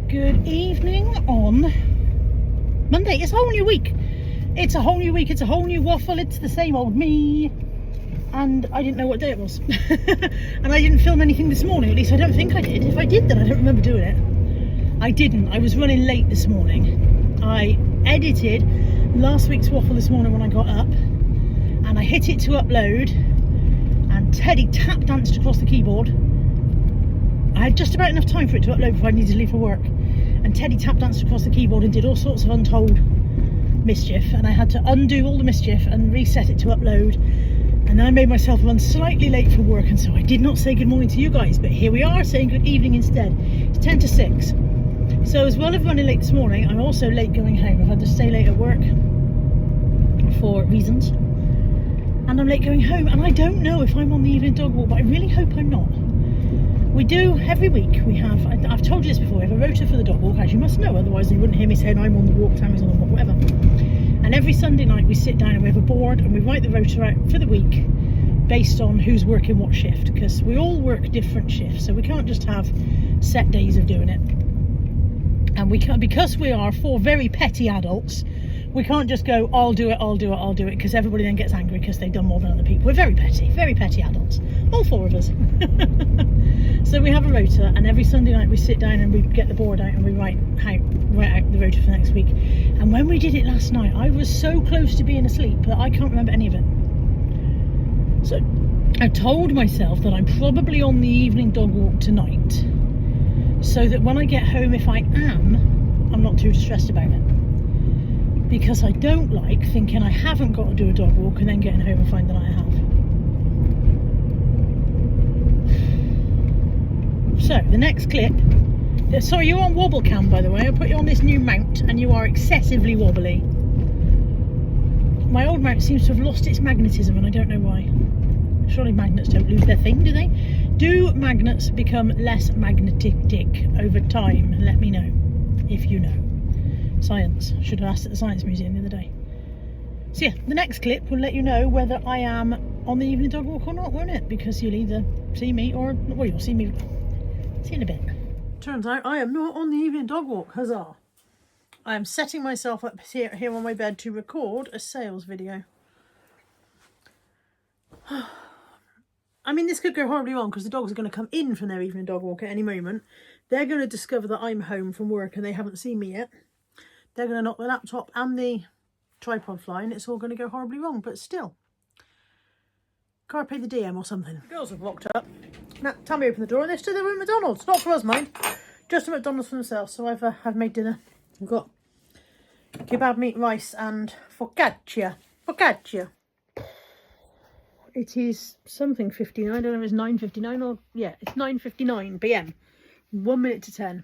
Good evening on Monday. It's a whole new week. It's a whole new week. It's a whole new waffle. It's the same old me. And I didn't know what day it was. And I didn't film anything this morning. At least I don't think I did. If I did, then I don't remember doing it. I didn't. I was running late this morning. I edited last week's waffle this morning when I got up. And I hit it to upload. And Teddy tap danced across the keyboard. I had just about enough time for it to upload before I needed to leave for work. And Teddy tap danced across the keyboard and did all sorts of untold mischief. And I had to undo all the mischief and reset it to upload. And I made myself run slightly late for work. And so I did not say good morning to you guys. But here we are saying good evening instead. It's 10 to 6. So as well as running late this morning, I'm also late going home. I've had to stay late at work for reasons. And I'm late going home. And I don't know if I'm on the evening dog walk, but I really hope I'm not. We do every week. We have, I've told you this before, we have a rota for the dog walk, as you must know, otherwise you wouldn't hear me saying I'm on the walk, Tammy's on the walk, whatever. And every Sunday night we sit down and we have a board and we write the rota out for the week based on who's working what shift, because we all work different shifts, so we can't just have set days of doing it. And we can't, because we are four very petty adults, we can't just go, I'll do it, because everybody then gets angry because they've done more than other people. We're very petty adults, all four of us. So we have a rota, and every Sunday night we sit down and we get the board out and we write out the rota for next week. And when we did it last night, I was so close to being asleep that I can't remember any of it. So I told myself that I'm probably on the evening dog walk tonight, so that when I get home, if I am, I'm not too stressed about it. Because I don't like thinking I haven't got to do a dog walk and then getting home and finding that I have. So, the next clip. Sorry, you're on wobble cam, by the way. I put you on this new mount and you are excessively wobbly. My old mount seems to have lost its magnetism and I don't know why. Surely magnets don't lose their thing, do they? Do magnets become less magnetic over time? Let me know if you know. Science. Should have asked at the Science Museum the other day. So yeah, the next clip will let you know whether I am on the evening dog walk or not, won't it? Because you'll either see me or, well, you'll see me. See you in a bit. Turns out I am not on the evening dog walk. Huzzah. I am setting myself up here on my bed to record a sales video. I mean, this could go horribly wrong because the dogs are going to come in from their evening dog walk at any moment. They're going to discover that I'm home from work and they haven't seen me yet. They're going to knock the laptop and the tripod fly and it's all going to go horribly wrong, but still. Carpe the diem or something. The girls have locked up. Now, Tammy opened the door and they're still there at McDonald's. Not for us, mind. Just a McDonald's for themselves. So I've made dinner. I've got kebab meat, rice and focaccia. Focaccia. It is something 59. I don't know if it's 9:59 or... Yeah, it's 9:59 p.m. 1 minute to 10.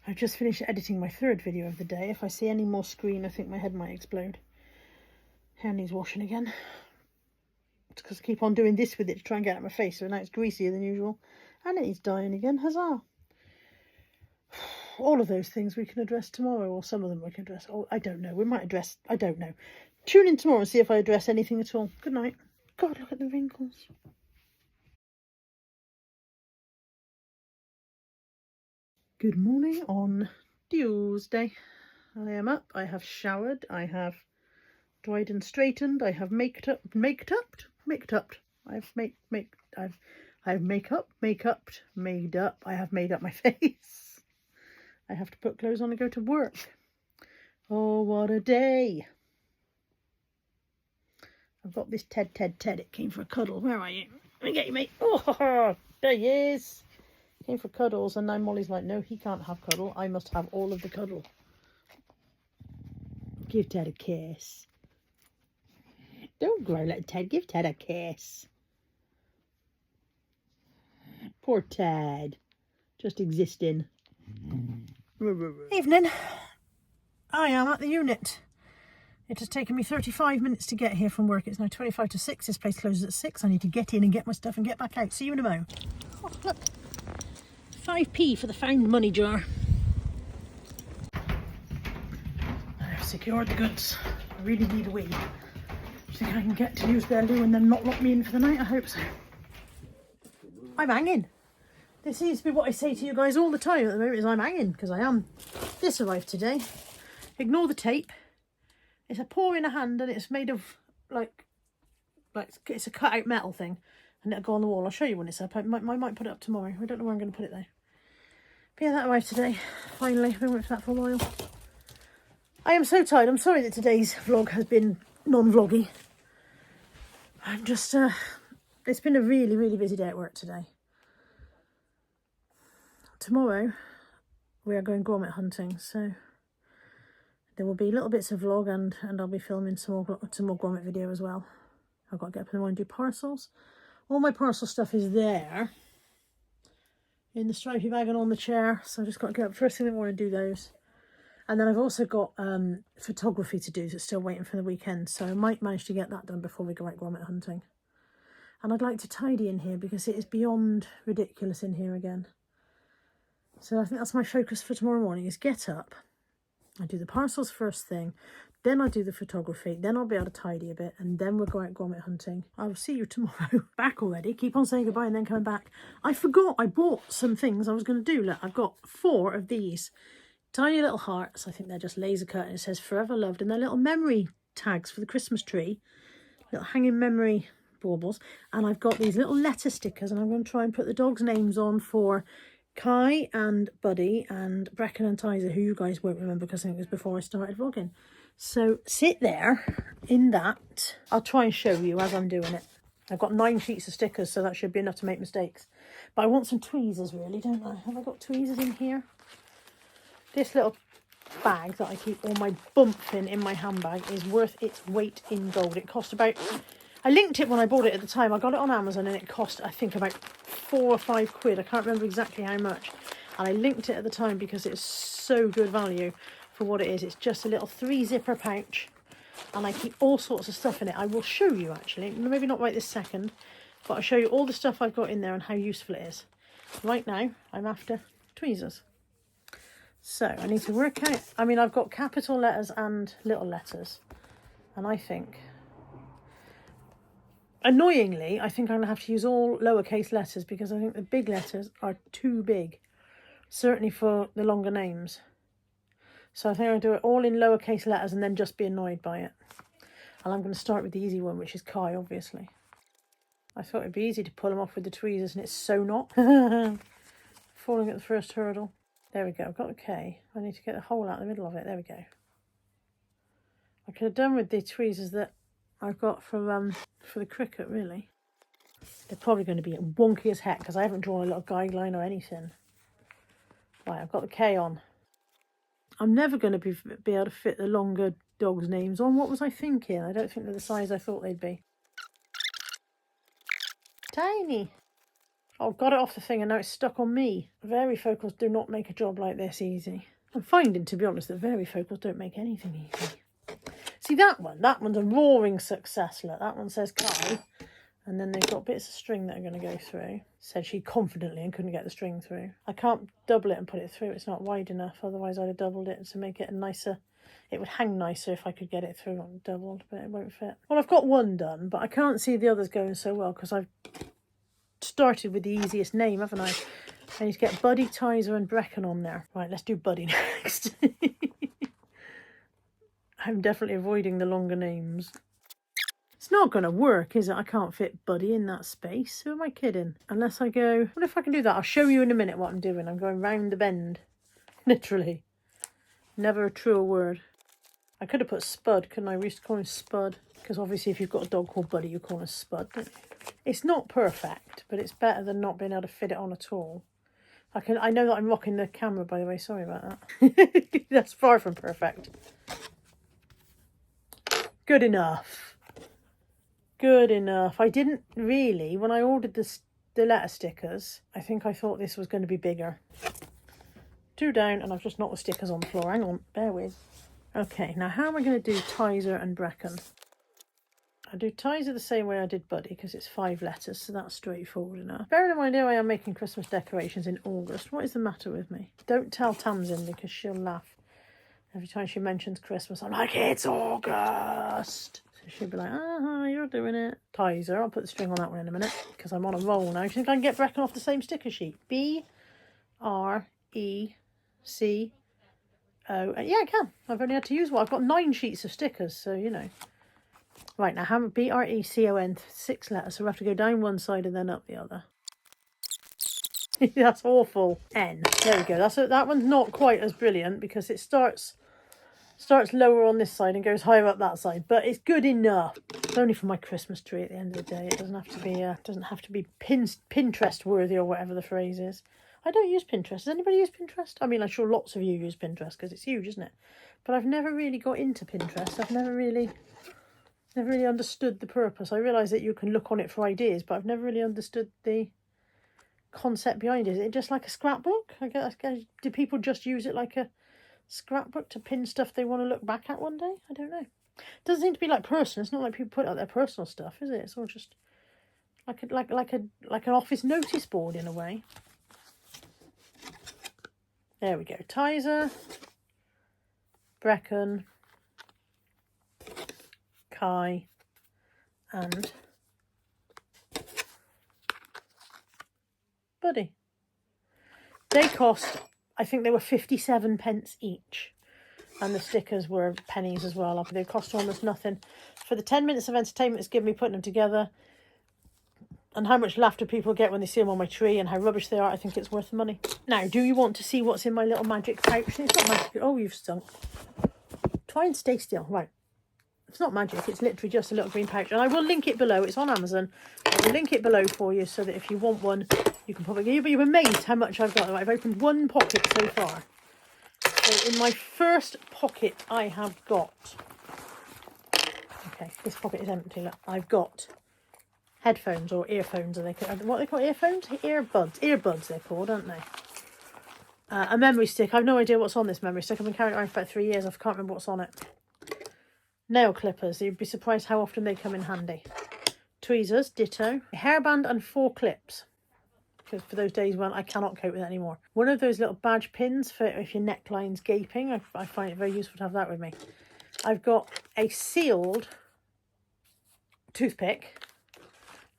I've just finished editing my third video of the day. If I see any more screen, I think my head might explode. Hair needs washing again. It's because I keep on doing this with it to try and get out of my face, so now it's greasier than usual. And it needs dyeing again. Huzzah! All of those things we can address tomorrow, or some of them we can address. Oh, I don't know. We might address... I don't know. Tune in tomorrow and see if I address anything at all. Good night. God, look at the wrinkles. Good morning on Tuesday. I am up. I have showered. I have dried and straightened. I have made up. I have made up my face. I have to put clothes on and go to work. Oh, what a day. I've got this Ted. It came for a cuddle. Where are you? Let me get you, mate. Oh, there he is. Came for cuddles, and now Molly's like, no, he can't have cuddle. I must have all of the cuddle. Give Ted a kiss. Don't growl at Ted. Give Ted a kiss. Poor Ted. Just existing. Evening. I am at the unit. It has taken me 35 minutes to get here from work. It's now 25 to 6. This place closes at 6. I need to get in and get my stuff and get back out. See you in a mo. Oh, look. 5p for the found money jar. I've secured the goods. I really need a wee. Do you think I can get to use their loo and then not lock me in for the night? I hope so. I'm hanging. This seems to be what I say to you guys all the time at the moment, is I'm hanging, because I am. This arrived today. Ignore the tape. It's a paw in a hand, and it's made of like it's a cut out metal thing, and it'll go on the wall. I'll show you when it's up. I might put it up tomorrow. I don't know where I'm going to put it though. But yeah, that arrived today. Finally, I've been waiting for that for a while. I am so tired. I'm sorry that today's vlog has been non-vloggy. I'm just, it's been a really, really busy day at work today. Tomorrow, we are going grommet hunting, so there will be little bits of vlog, and I'll be filming some more grommet video as well. I've got to get up in the morning and do parcels. All my parcel stuff is there in the stripy bag and on the chair, so I just got to get up first thing in the morning and do those. And then I've also got photography to do that's still waiting for the weekend, so I might manage to get that done before we go out grommet hunting. And I'd like to tidy in here because it is beyond ridiculous in here again. So I think that's my focus for tomorrow morning, is get up, I do the parcels first thing, then I do the photography, then I'll be able to tidy a bit, and then we'll go out grommet hunting. I will see you tomorrow. Back already, keep on saying goodbye and then coming back. I forgot I bought some things I was going to do. Look, I've got 4 of these tiny little hearts. I think they're just laser cut, and it says forever loved, and they're little memory tags for the Christmas tree, little hanging memory baubles. And I've got these little letter stickers, and I'm going to try and put the dogs' names on for Kai and Buddy and Brecken and Tizer, who you guys won't remember because I think it was before I started vlogging. So sit there in that. I'll try and show you as I'm doing it. I've got 9 sheets of stickers, so that should be enough to make mistakes. But I want some tweezers really, don't I? Have I got tweezers in here? This little bag that I keep all my bump in my handbag is worth its weight in gold. It cost about... I linked it when I bought it at the time. I got it on Amazon and it cost, I think, about 4 or 5 quid. I can't remember exactly how much. And I linked it at the time because it's so good value for what it is. It's just a little 3-zipper pouch. And I keep all sorts of stuff in it. I will show you, actually. Maybe not right this second. But I'll show you all the stuff I've got in there and how useful it is. Right now, I'm after tweezers. So, I need to work out... I mean, I've got capital letters and little letters. And I think... Annoyingly, I think I'm going to have to use all lowercase letters because I think the big letters are too big. Certainly for the longer names. So I think I'll do it all in lowercase letters and then just be annoyed by it. And I'm going to start with the easy one, which is Kai, obviously. I thought it'd be easy to pull them off with the tweezers, and it's so not. Falling at the first hurdle. There we go, I've got the K. I need to get the hole out in the middle of it. There we go. I could have done with the tweezers that I've got for the cricket, really. They're probably going to be wonky as heck because I haven't drawn a little guideline or anything. Right, I've got the K on. I'm never going to be able to fit the longer dogs' names on. What was I thinking? I don't think they're the size I thought they'd be. Tiny. Oh, got it off the thing and now it's stuck on me. Varifocals do not make a job like this easy. I'm finding, to be honest, that varifocals don't make anything easy. See that one's a roaring success. Look, that one says Kai, and then they've got bits of string that are going to go through. Said she confidently and couldn't get the string through. I can't double it and put it through. It's not wide enough. Otherwise, I'd have doubled it to make it a nicer. It would hang nicer if I could get it through and doubled, but it won't fit. Well, I've got one done, but I can't see the others going so well because I've started with the easiest name, haven't I? I need to get Buddy, Tizer, and Brecken on there. Right, let's do Buddy next. I'm definitely avoiding the longer names. It's not going to work, is it? I can't fit Buddy in that space. Who am I kidding? Unless I go... What if I can do that? I'll show you in a minute what I'm doing. I'm going round the bend. Literally. Never a truer word. I could have put Spud, couldn't I? We used to call him Spud. Because obviously if you've got a dog called Buddy, you call him Spud, don't you? It's not perfect, but it's better than not being able to fit it on at all. I know that I'm rocking the camera, by the way. Sorry about that. That's far from perfect. Good enough. Good enough. I didn't really, when I ordered the letter stickers, I think I thought this was going to be bigger. 2 down, and I've just knocked the stickers on the floor. Hang on, bear with. Okay, now how am I going to do Tizer and Brecken? I do Tizer the same way I did Buddy because it's 5 letters, so that's straightforward enough. Bearing in mind I am making Christmas decorations in August. What is the matter with me? Don't tell Tamsin because she'll laugh. Every time she mentions Christmas, I'm like, it's August. So she'll be like, ah, you're doing it. Tizer, I'll put the string on that one in a minute because I'm on a roll now. Do you think I can get Brecken off the same sticker sheet? B-R-E-C-O. Yeah, I can. I've only had to use one. I've got 9 sheets of stickers, so you know. Right, now have B-R-E-C-O-N, 6 letters, so we have to go down one side and then up the other. That's awful. N. There we go. That one's not quite as brilliant because it starts lower on this side and goes higher up that side, but it's good enough. It's only for my Christmas tree at the end of the day. It doesn't have to be Pinterest worthy or whatever the phrase is. I don't use Pinterest. Does anybody use Pinterest? I mean, I'm sure lots of you use Pinterest because it's huge, isn't it? But I've never really got into Pinterest. I've never really understood the purpose. I realise that you can look on it for ideas, but I've never really understood the concept behind it. Is it just like a scrapbook? I guess, do people just use it like a scrapbook to pin stuff they want to look back at one day? I don't know. It doesn't seem to be like personal. It's not like people put out their personal stuff, is it? It's all just like an office notice board in a way. There we go. Tizer, Brecken, Kai, and Buddy. They cost, I think they were 57 pence each. And the stickers were pennies as well. They cost almost nothing. For the 10 minutes of entertainment it's given me putting them together, and how much laughter people get when they see them on my tree and how rubbish they are, I think it's worth the money. Now, do you want to see what's in my little magic pouch? It's not magic. Oh, you've stunk. Try and stay still. Right. It's not magic. It's literally just a little green pouch. And I will link it below. It's on Amazon. I will link it below for you so that if you want one, you can pop it. You'll be amazed how much I've got. I've opened one pocket so far. So in my first pocket, I have got... Okay, this pocket is empty. Look, I've got headphones or earphones. Are they what they call earphones? Earbuds. Earbuds they're called, aren't they? A memory stick. I've no idea what's on this memory stick. I've been carrying it around for about 3 years. I can't remember what's on it. Nail clippers. You'd be surprised how often they come in handy. Tweezers, ditto. A hairband and 4 clips. Because for those days when I cannot cope with it anymore. One of those little badge pins for if your neckline's gaping. I find it very useful to have that with me. I've got a sealed toothpick.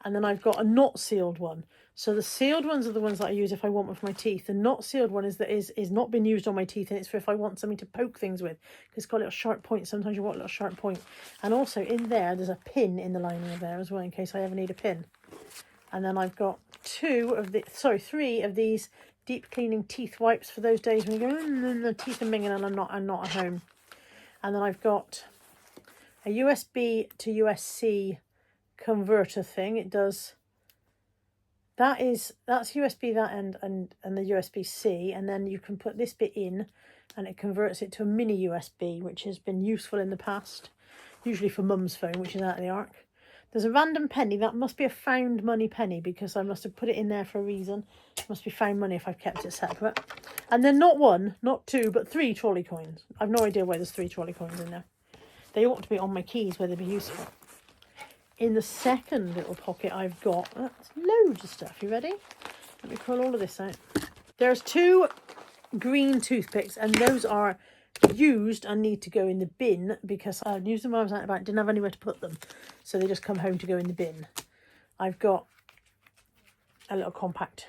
And then I've got a not sealed one. So the sealed ones are the ones that I use if I want one for my teeth. The not sealed one is not been used on my teeth, and it's for if I want something to poke things with. Because it's got a little sharp point. Sometimes you want a little sharp point. And also in there's a pin in the lining of there as well in case I ever need a pin. And then I've got 3 of these deep cleaning teeth wipes for those days when you go, the teeth are minging and I'm not at home. And then I've got a USB to USB-C converter thing. It does... That's USB that end and the USB-C, and then you can put this bit in and it converts it to a mini USB, which has been useful in the past, usually for mum's phone, which is out of the arc. There's a random penny. That must be a found money penny because I must have put it in there for a reason. It must be found money if I've kept it separate. And then not 1, not 2, but 3 trolley coins. I've no idea why there's 3 trolley coins in there. They ought to be on my keys where they'd be useful. In the second little pocket I've got loads of stuff. You ready? Let me pull all of this out. There's 2 green toothpicks, and those are used and need to go in the bin because I used them when I was out and about, didn't have anywhere to put them. So they just come home to go in the bin. I've got a little compact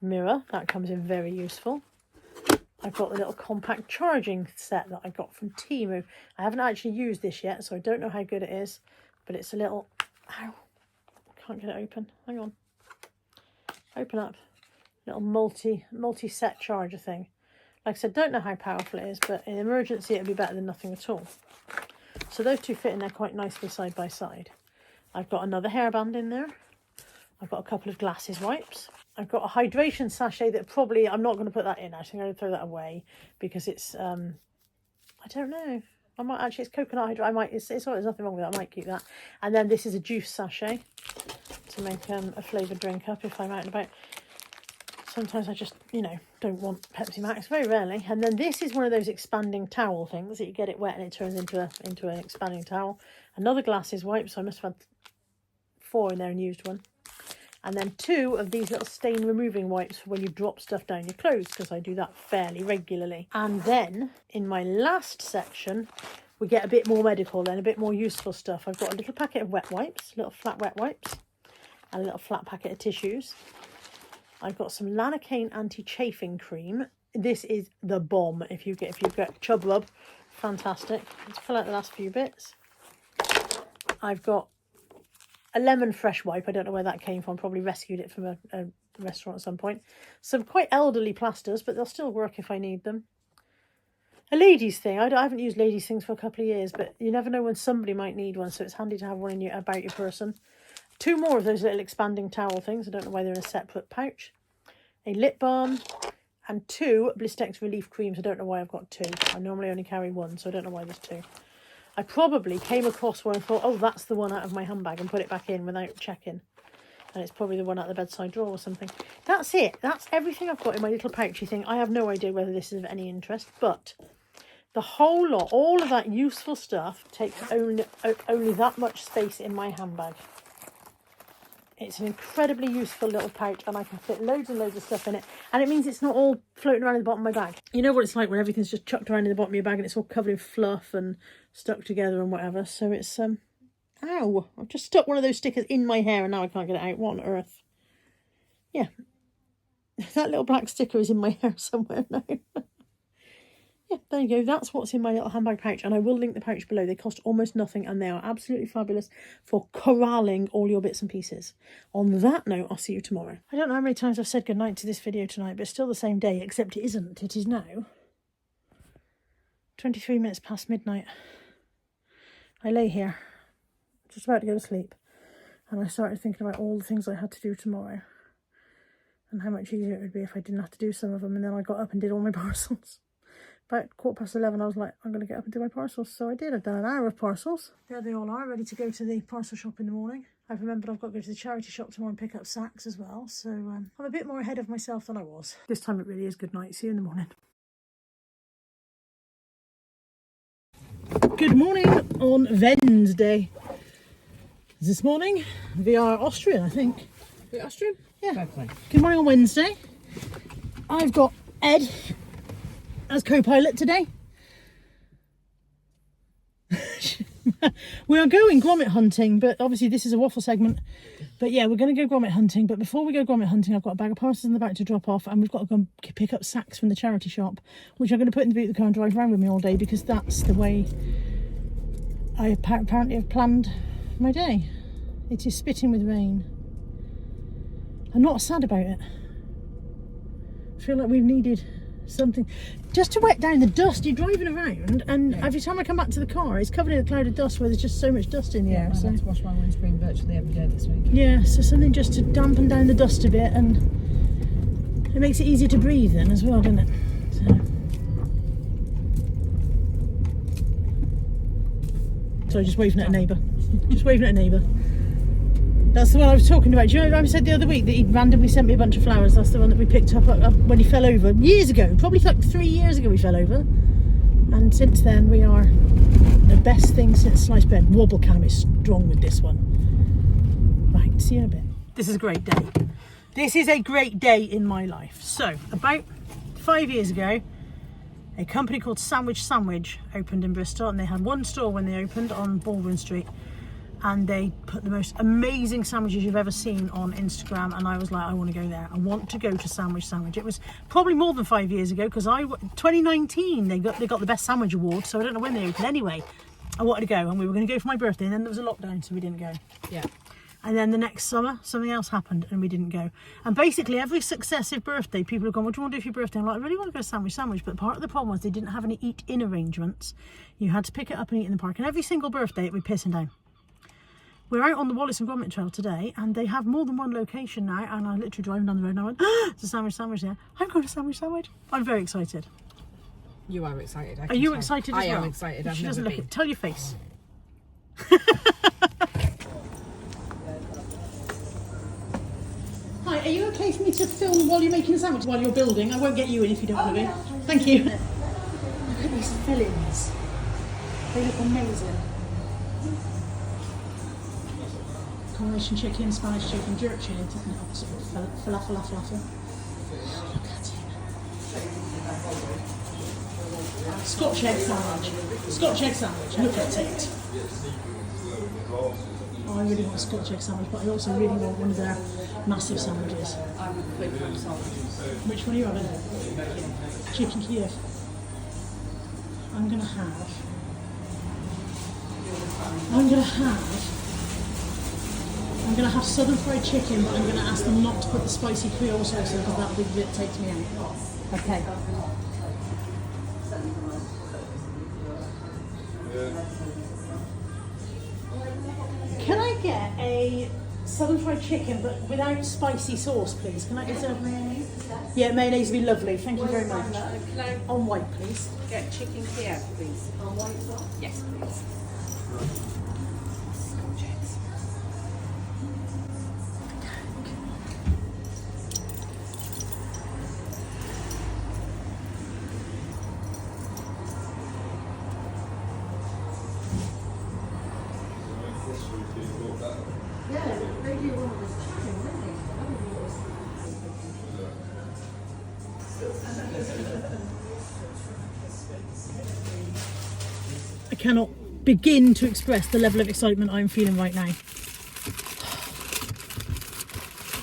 mirror. That comes in very useful. I've got the little compact charging set that I got from Temu. I haven't actually used this yet, so I don't know how good it is. But it's a little... Ow. Can't get it open. Hang on. Open up. Little multi-set charger thing. Like I said, don't know how powerful it is, but in emergency it'd be better than nothing at all. So those 2 fit in there quite nicely side by side. I've got another hairband in there. I've got a couple of glasses wipes. I've got a hydration sachet that probably... I'm not going to put that in. I think I'm going to throw that away because it's... I don't know. I might actually, it's coconut hydro. It's all, there's nothing wrong with that. I might keep that. And then this is a juice sachet to make a flavoured drink up if I'm out and about. Sometimes I just, don't want Pepsi Max, very rarely. And then this is one of those expanding towel things that you get it wet and it turns into an expanding towel. Another glasses wipe, so I must have had 4 in there and used one. And then 2 of these little stain removing wipes for when you drop stuff down your clothes, because I do that fairly regularly. And then in my last section, we get a bit more medical then, a bit more useful stuff. I've got a little packet of wet wipes, little flat wet wipes, and a little flat packet of tissues. I've got some Lanacane anti-chafing cream. This is the bomb if you get chub rub. Fantastic. Let's fill out the last few bits. I've got a lemon fresh wipe. I don't know where that came from. Probably rescued it from a restaurant at some point. Some quite elderly plasters, but they'll still work if I need them. A ladies thing. I haven't used ladies things for a couple of years, but you never know when somebody might need one, so it's handy to have one about your person. 2 more of those little expanding towel things. I don't know why they're in a separate pouch. A lip balm and 2 Blistex relief creams. I don't know why I've got 2. I normally only carry 1, so I don't know why there's 2. I probably came across one and thought, oh, that's the one out of my handbag, and put it back in without checking. And it's probably the one out the bedside drawer or something. That's it. That's everything I've got in my little pouchy thing. I have no idea whether this is of any interest, but the whole lot, all of that useful stuff takes only that much space in my handbag. It's an incredibly useful little pouch, and I can fit loads and loads of stuff in it. And it means it's not all floating around in the bottom of my bag. You know what it's like when everything's just chucked around in the bottom of your bag and it's all covered in fluff and stuck together and whatever. So it's, ow, I've just stuck one of those stickers in my hair and now I can't get it out. What on earth? Yeah, that little black sticker is in my hair somewhere now. Yeah, there you go. That's what's in my little handbag pouch, and I will link the pouch below. They cost almost nothing, and they are absolutely fabulous for corralling all your bits and pieces. On that note, I'll see you tomorrow. I don't know how many times I've said goodnight to this video tonight, but it's still the same day, except it isn't. It is now 23 minutes past midnight. I lay here, just about to go to sleep, and I started thinking about all the things I had to do tomorrow, and how much easier it would be if I didn't have to do some of them, and then I got up and did all my parcels. About 11:15, I was like, I'm going to get up and do my parcels. So I did. I've done an hour of parcels. There they all are, ready to go to the parcel shop in the morning. I've remembered I've got to go to the charity shop tomorrow and pick up sacks as well. So I'm a bit more ahead of myself than I was. This time it really is good night. See you in the morning. Good morning on Wednesday. This morning we are Austrian, I think. We're Austrian? Yeah. Good morning on Wednesday. I've got Ed as co-pilot today. We are going grommet hunting, but obviously this is a waffle segment. But yeah, we're going to go grommet hunting. But before we go grommet hunting, I've got a bag of parcels in the back to drop off, and we've got to go and pick up sacks from the charity shop, which I'm going to put in the boot of the car and drive around with me all day, because that's the way I apparently have planned my day. It is spitting with rain. I'm not sad about it. I feel like we've needed something just to wet down the dust. You're driving around, and every time I come back to the car, it's covered in a cloud of dust where there's just so much dust in the air. So I have to wash my windscreen virtually every day this week. Yeah, so something just to dampen down the dust a bit, and it makes it easier to breathe then as well, doesn't it? So just waving at a neighbour. Just waving at a neighbour. That's the one I was talking about. Do you know I said the other week that he'd randomly sent me a bunch of flowers? That's the one that we picked up when he fell over years ago. Probably like 3 years ago he fell over. And since then we are the best thing since sliced bread. Wobble cam is strong with this one. Right, see you in a bit. This is a great day. This is a great day in my life. So, about 5 years ago, a company called Sandwich opened in Bristol, and they had one store when they opened on Baldwin Street. And they put the most amazing sandwiches you've ever seen on Instagram, and I was like, I want to go there. I want to go to Sandwich. It was probably more than 5 years ago, because 2019 they got the best sandwich award, so I don't know when they opened. Anyway, I wanted to go, and we were going to go for my birthday, and then there was a lockdown, so we didn't go. Yeah. And then the next summer, something else happened, and we didn't go. And basically, every successive birthday, people have gone, what do you want to do for your birthday? I'm like, I really want to go to Sandwich. But part of the problem was they didn't have any eat-in arrangements. You had to pick it up and eat in the park. And every single birthday, it would be pissing down. We're out on the Wallace and Grommet Trail today, and they have more than one location now, and I literally driving down the road and I went, it's a Sandwich there. I'm going to Sandwich. I'm very excited. You are excited. Are you excited as well? I am excited. She doesn't look it. Tell your face. Hi, are you okay for me to film while you're making a sandwich, while you're building? I won't get you in if you don't want to be. Thank you. Look at these fillings. They look amazing. Combination chicken, Spanish chicken, jerk chili, isn't it? Sort of falafel. Look at it. Scotch egg sandwich. Scotch egg sandwich. Look at it. Oh, I really want a Scotch egg sandwich, but I also really want one of their massive sandwiches. I would put parcel. Which one are you having? Chicken Kiev. I'm gonna have southern fried chicken, but I'm gonna ask them not to put the spicy Creole sauce in because that big bit takes me out. Okay. Can I get a southern fried chicken but without spicy sauce, please? Can I get some mayonnaise? Yeah, mayonnaise would be lovely. Thank you very much. Can I On white, please. get chicken Kiev, please? On white as well? Yes, please. Scotch eggs. I cannot begin to express the level of excitement I'm feeling right now. Do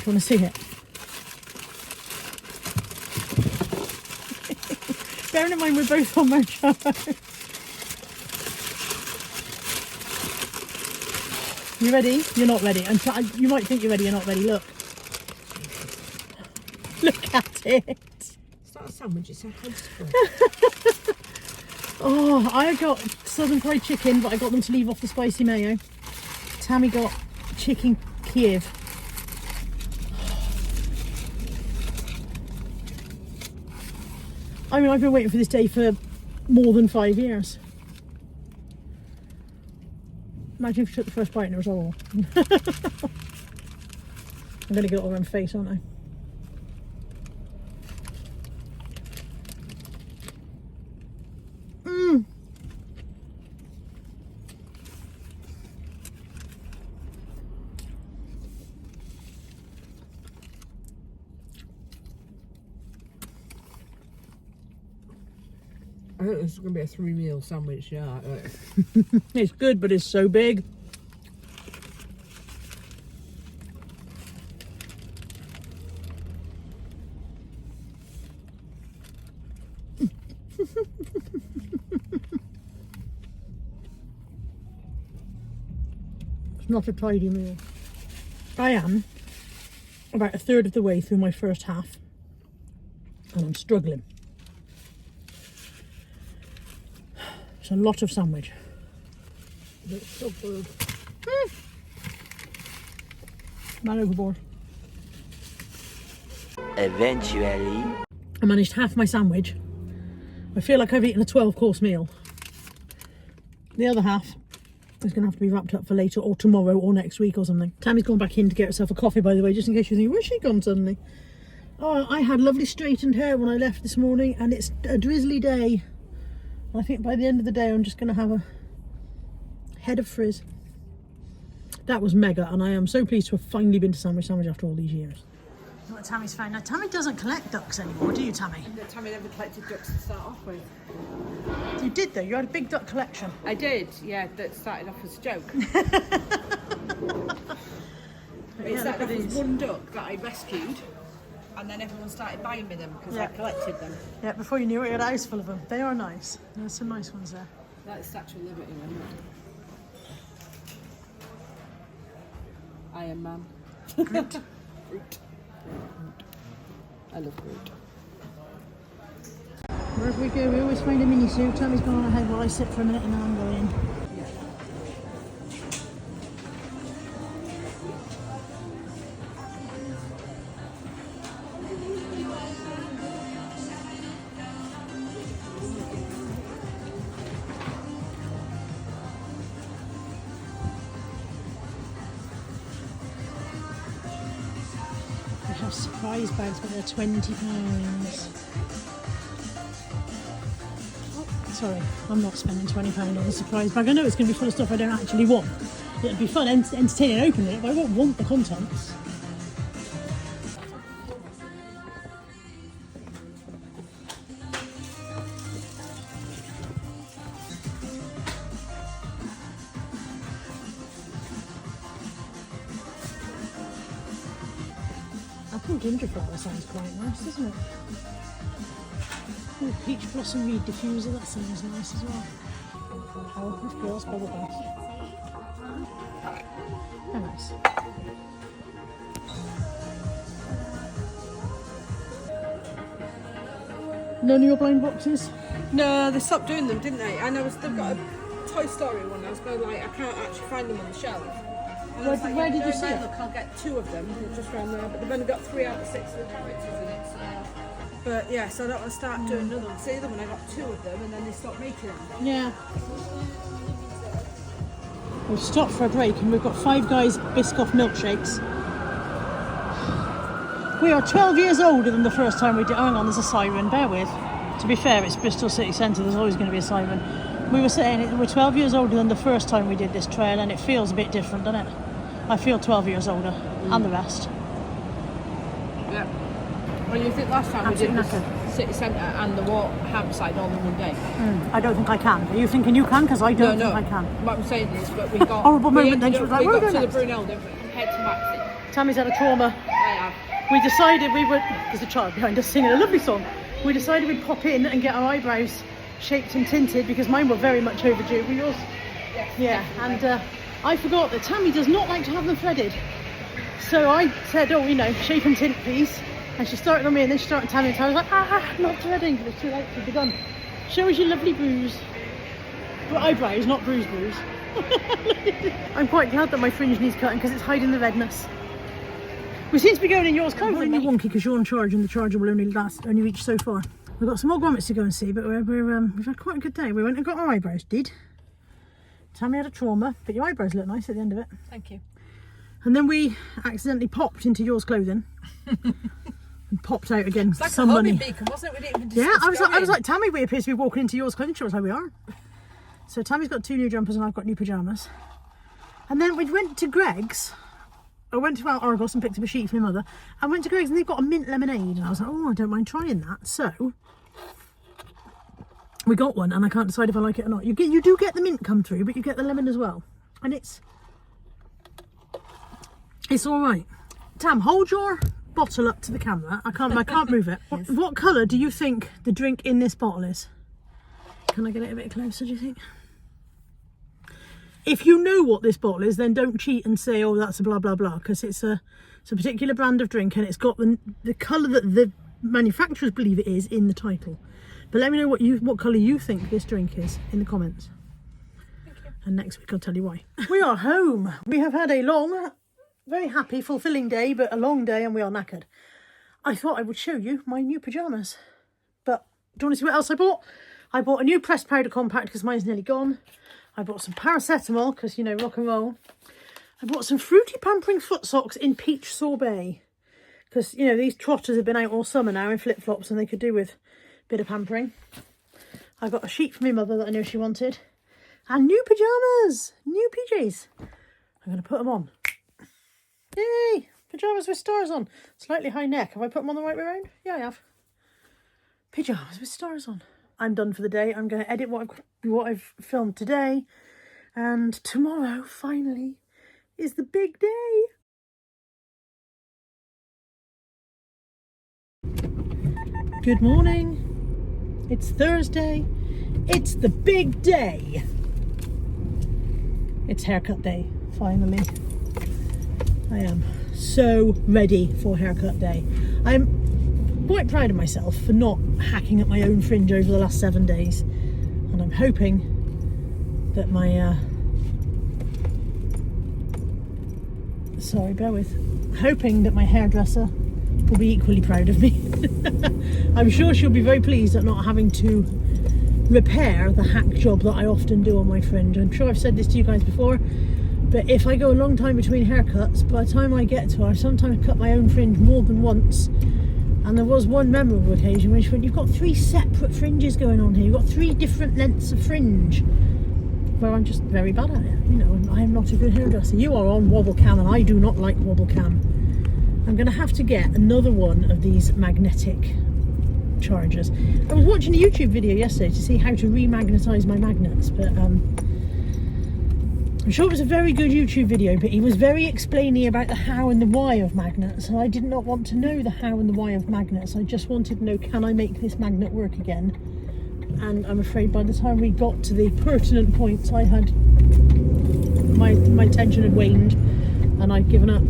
you want to see it? Bearing in mind we're both on mojo. You ready? You're not ready. You might think you're ready, you're not ready. Look. Look at it. It's not a sandwich, it's a house spread. Oh, I got southern fried chicken, but I got them to leave off the spicy mayo. Tammy got chicken Kiev. I mean, I've been waiting for this day for more than 5 years. Imagine if you took the first bite and it was horrible. I'm going to get it all around my face, aren't I? I think this is going to be a 3-meal sandwich, yeah. It's good, but it's so big. It's not a tidy meal. I am about a third of the way through my first half and I'm struggling. It's a lot of sandwich. It's so good. Man overboard. Eventually. I managed half my sandwich. I feel like I've eaten a 12-course meal. The other half is going to have to be wrapped up for later or tomorrow or next week or something. Tammy's gone back in to get herself a coffee, by the way, just in case you think, where's she gone suddenly? Oh, I had lovely straightened hair when I left this morning and it's a drizzly day. I think by the end of the day I'm just going to have a head of frizz. That was mega and I am so pleased to have finally been to Sandwich after all these years. What Tammy's found. Now Tammy doesn't collect ducks anymore, do you, Tammy? Tammy never collected ducks to start off with. You did though, you had a big duck collection. I did, yeah, that started off as a joke. It started off as one duck that I rescued and then everyone started buying me them because I collected them. Yeah, before you knew it, you had a house full of them. They are nice. There's some nice ones there. That's Statue of Liberty one. Iron Man. Groot. Fruit. I love fruit. Wherever we go, we always find a mini soup. Tammy's gone on ahead while I sit for a minute and then I'm going. We have surprise bags, but they're £20. Sorry, I'm not spending £20 on a surprise bag. I know it's going to be full of stuff I don't actually want. It'd be fun entertaining opening it, but I won't want the contents. Oh, ginger flower sounds quite nice, doesn't it? Oh, peach blossom reed diffuser, that sounds nice as well. Oh, this girl's bubble bath. Very nice. None of your blind boxes? No, they stopped doing them, didn't they? And they've got a Toy Story one. I was going like, I can't actually find them on the shelf. And I was like, Where did you "Don't see mind, it?" Look, I'll get 2 of them. They're just around there, but they've only got 3 out of 6 of the characters in it. So. But yeah, so I don't want to start doing another one. See, the other one I got 2 of them, and then they stopped making them. Yeah. We've stopped for a break and we've got Five Guys Biscoff milkshakes. We are 12 years older than the first time we did. Oh, hang on, there's a siren, bear with. To be fair, it's Bristol City Centre, there's always going to be a siren. We were saying we're 12 years older than the first time we did this trail, and it feels a bit different, doesn't it? I feel 12 years older, and the rest. Yeah. Well, you think last time Absolutely we did the city centre and the ham side all in one day? I don't think I can. Are you thinking you can? Because I don't think I can. What I'm saying is, but we got... Horrible moment then, she was like, we "Where are got we to the going Brunel, didn't we? Head to Maxi. Tammy's had a trauma. I have. We decided we would... There's a child behind us singing a lovely song. We decided we'd pop in and get our eyebrows shaped and tinted because mine were very much overdue. Were yours? Yes, Yeah, definitely. and I forgot that Tammy does not like to have them threaded. So I said, oh, you know, shape and tint, please. And she started on me, and then she started Tammy, and I was like, not threading. It's too late to be done. Show us your lovely bruise. Your eyebrows, not bruise. I'm quite glad that my fringe needs cutting because it's hiding the redness. We seem to be going in yours kind of really wonky because you're on charge and the charger will only reach so far. We've got some more grommets to go and see, but we've had quite a good day. We went and got our eyebrows did. Tammy had a trauma, but your eyebrows look nice at the end of it. Thank you. And then we accidentally popped into yours clothing and popped out again. It's like some a money. beacon, wasn't it? We didn't even Yeah, discuss I was going. like, Tammy, we appear to be walking into yours clothing. She was like, we are. So Tammy's got 2 new jumpers and I've got new pyjamas. And then we went to Greg's. I went to Argos and picked up a sheet for my mother. I went to Greg's and they've got a mint lemonade. And I was like, oh, I don't mind trying that. So we got one and I can't decide if I like it or not. You do get the mint come through, but you get the lemon as well. And it's all right. Tam, hold your bottle up to the camera. I can't move it. Yes. What colour do you think the drink in this bottle is? Can I get it a bit closer, do you think? If you know what this bottle is, then don't cheat and say, oh, that's a blah, blah, blah, because it's a particular brand of drink and it's got the colour that the manufacturers believe it is in the title. But let me know what colour you think this drink is in the comments. Thank you. And next week I'll tell you why. We are home. We have had a long, very happy, fulfilling day, but a long day and we are knackered. I thought I would show you my new pyjamas. But do you want to see what else I bought? I bought a new pressed powder compact because mine's nearly gone. I bought some paracetamol because, you know, rock and roll. I bought some fruity pampering foot socks in peach sorbet because, you know, these trotters have been out all summer now in flip-flops and they could do with a bit of pampering. I got a sheet for my mother that I knew she wanted. And new pyjamas! New PJs. I'm going to put them on. Yay! Pyjamas with stars on. Slightly high neck. Have I put them on the right way around? Yeah, I have. Pyjamas with stars on. I'm done for the day. I'm going to edit what I've filmed today. And tomorrow, finally, is the big day. Good morning. It's Thursday. It's the big day. It's haircut day, finally. I am so ready for haircut day. I'm quite proud of myself for not hacking at my own fringe over the last 7 days, and I'm hoping that my hoping that my hairdresser will be equally proud of me. I'm sure she'll be very pleased at not having to repair the hack job that I often do on my fringe. I'm sure I've said this to you guys before, but if I go a long time between haircuts, by the time I get to her, I sometimes cut my own fringe more than once. And there was one memorable occasion when she went, you've got 3 separate fringes going on here. You've got 3 different lengths of fringe. Well, I'm just very bad at it. You know, I am not a good hairdresser. You are on wobble cam and I do not like wobble cam. I'm going to have to get another one of these magnetic chargers. I was watching a YouTube video yesterday to see how to remagnetize my magnets, but I'm sure it was a very good YouTube video, but he was very explainy about the how and the why of magnets, and I did not want to know the how and the why of magnets. I just wanted to know, can I make this magnet work again? And I'm afraid by the time we got to the pertinent points, I had my attention had waned and I'd given up.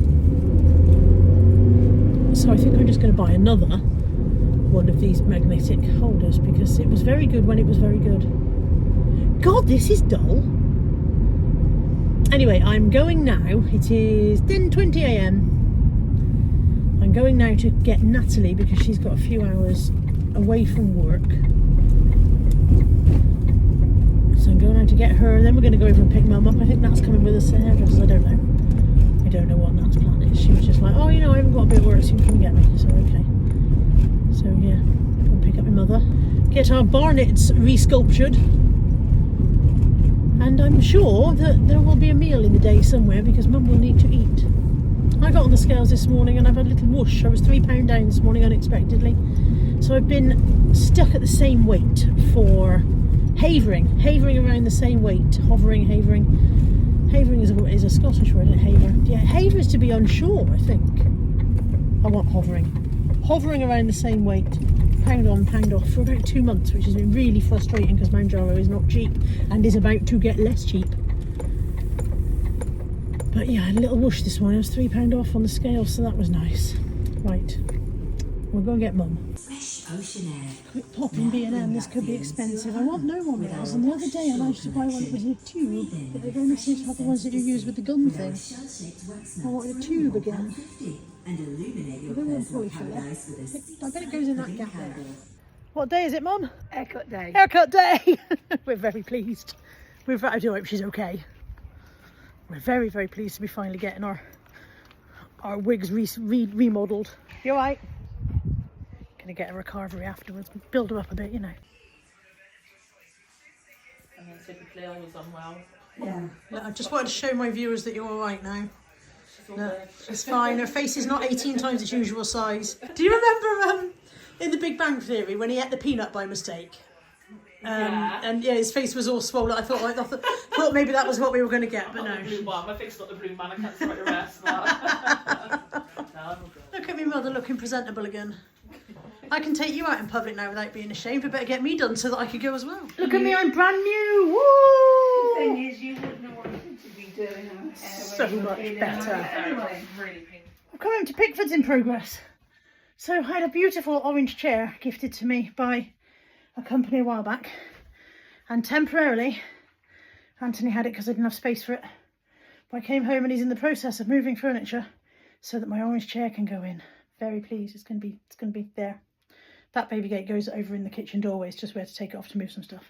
So I think I'm just going to buy another one of these magnetic holders, because it was very good when it was very good. God, this is dull. Anyway, I'm going now. It is 10:20 a.m. I'm going now to get Natalie because she's got a few hours away from work. So I'm going out to get her, and then we're going to go over and pick Mum up. I think Nat's coming with us to hairdressers. I don't know. I don't know what Nat's plan is. She was just like, oh, you know, I haven't got a bit of work, so you can come and get me. So, okay. So, yeah, go and pick up my mother. Get our barnets resculptured. And I'm sure that there will be a meal in the day somewhere, because Mum will need to eat. I got on the scales this morning and I've had a little whoosh. I was £3 down this morning unexpectedly. So I've been stuck at the same weight for havering around the same weight, hovering. Havering is a Scottish word, isn't it? Haver. Yeah, haver is to be unsure, I think. I want hovering around the same weight, pound on, pound off, for about 2 months, which has been really frustrating because Manjaro is not cheap and is about to get less cheap. But yeah, I had a little whoosh this morning. I was £3 off on the scale, so that was nice. Right, we'll go and get Mum. Fresh ocean air. Quick pop in B&M, this could be expensive. I want no more meals, and the other day I managed to buy one that was in a tube, but they only seem to have the ones that you use with the gun thing. I wanted a tube again. And illuminate your I don't want personal polish for that. paradise with a I bet it goes in that gap there. What day is it, Mum? Haircut day. Haircut day! We're very pleased. I do hope she's okay. We're very, very pleased to be finally getting our wigs remodelled. You alright? Gonna get a recovery afterwards, build her up a bit, you know. And then typically I was unwell. Yeah. I just wanted to show my viewers that you're alright now. She's all No, good. it's fine. Her face is not 18 times its usual size. Do you remember in The Big Bang Theory when he ate the peanut by mistake? Yeah. And yeah, his face was all swollen. I thought maybe that was what we were going to get, but no. Not the blue one. My face got the blue man. I can't write the rest. But... no, I'm all good. Look at me mother looking presentable again. I can take you out in public now without being ashamed. I better get me done so that I can go as well. Look at me, I'm brand new. Woo! The thing is, you wouldn't have wanted to be doing them. So much better. Anyway, really pink. I've come home to Pickford's in progress. So I had a beautiful orange chair gifted to me by a company a while back, and temporarily Anthony had it because I didn't have space for it. But I came home and he's in the process of moving furniture so that my orange chair can go in. Very pleased. It's gonna be there. That baby gate goes over in the kitchen doorway. It's just where to take it off to move some stuff.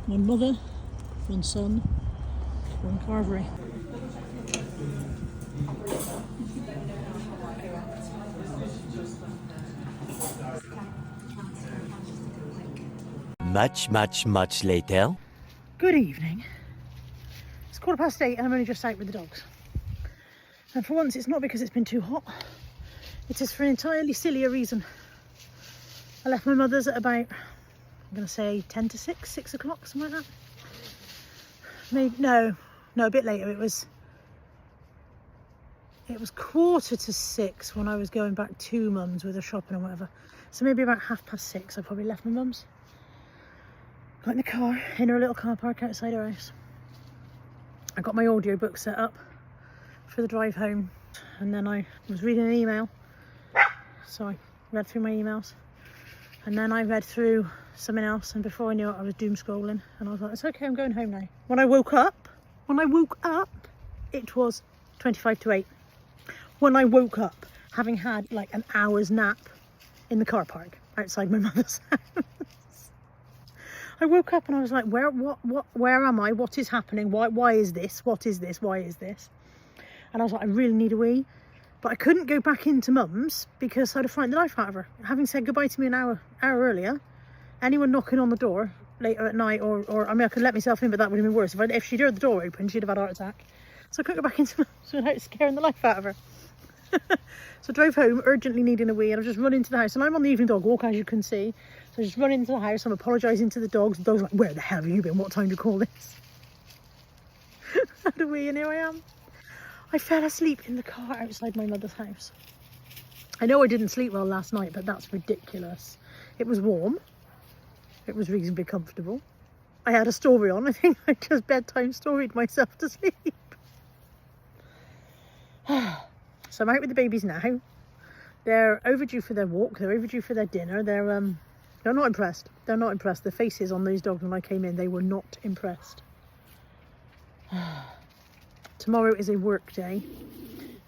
One mother, one son, one carvery. Much later. Good evening. It's 8:15 and I'm only just out with the dogs. And for once it's not because it's been too hot. It is for an entirely sillier reason. I left my mother's at about, I'm going to say 10 to 6 o'clock, something like that. Maybe, no, a bit later. It was 6:15 when I was going back to Mum's with her shopping and whatever. So maybe about 6:30 I probably left my Mum's. Got in the car, in her little car park outside her house. I got my audiobook set up for the drive home, and then I was reading an email. So I read through my emails, and then I read through something else, and before I knew it I was doom scrolling, and I was like, it's okay, I'm going home now. When I woke up, it was 7:25 to 8. when I woke up, having had like an hour's nap in the car park outside my mother's house. I woke up and I was like, where am I? What is happening? Why is this? What is this? Why is this? And I was like, I really need a wee. But I couldn't go back into mum's because I'd have frightened the life out of her. Having said goodbye to me an hour earlier, anyone knocking on the door later at night, or I mean, I could let myself in, but that would have been worse. If she'd heard the door open, she'd have had a heart attack. So I couldn't go back into mum's without scaring the life out of her. So I drove home, urgently needing a wee, and I've just run into the house. And I'm on the evening dog walk, as you can see. So I just run into the house, I'm apologising to the dogs. The dog's like, where the hell have you been? What time do you call this? I had a wee and here I am. I fell asleep in the car outside my mother's house. I know I didn't sleep well last night, but that's ridiculous. It was warm. It was reasonably comfortable. I had a story on. I think I just bedtime storied myself to sleep. So I'm out with the babies now. They're overdue for their walk. They're overdue for their dinner. They're not impressed. They're not impressed. The faces on those dogs when I came in, they were not impressed. Tomorrow is a work day,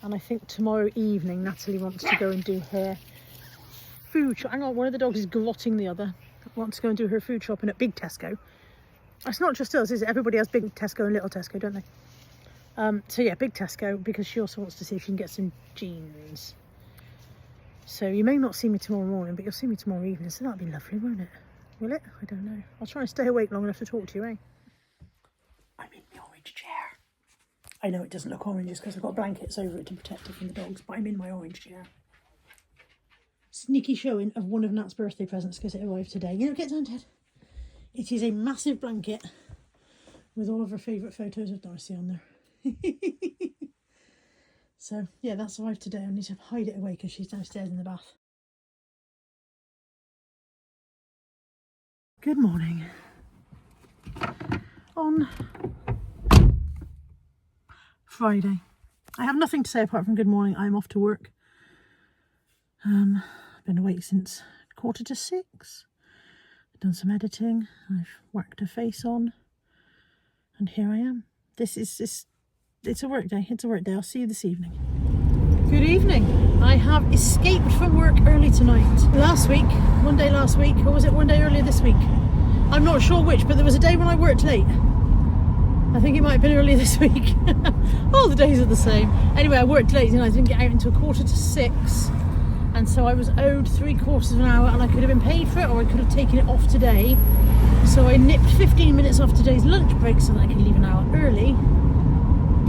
and I think tomorrow evening Natalie wants to go and do her food shop. Hang on, one of the dogs is garrotting the other. Wants to go and do her food shopping at Big Tesco. It's not just us, is it? Everybody has Big Tesco and Little Tesco, don't they? So yeah, Big Tesco, because she also wants to see if she can get some jeans. So you may not see me tomorrow morning, but you'll see me tomorrow evening, so that'll be lovely, won't it? Will it? I don't know. I'll try and stay awake long enough to talk to you, eh? I'm in the orange chair. I know it doesn't look orange just because I've got blankets over it to protect it from the dogs, but I'm in my orange chair. Sneaky showing of one of Nat's birthday presents because it arrived today. You know, get down, Ted. It is a massive blanket with all of her favourite photos of Darcy on there. So, yeah, that's arrived today. I need to hide it away because she's downstairs in the bath. Good morning. On Friday. I have nothing to say apart from good morning. I'm off to work. I've been awake since 6:15. I've done some editing. I've whacked a face on. And here I am. It's a work day. It's a work day. I'll see you this evening. Good evening. I have escaped from work early tonight. One day last week, or was it one day earlier this week? I'm not sure which, but there was a day when I worked late. I think it might have been earlier this week. All the days are the same. Anyway, I worked late and I didn't get out until 6:15. And so I was owed 3/4 of an hour, and I could have been paid for it, or I could have taken it off today. So I nipped 15 minutes off today's lunch break so that I can leave an hour early,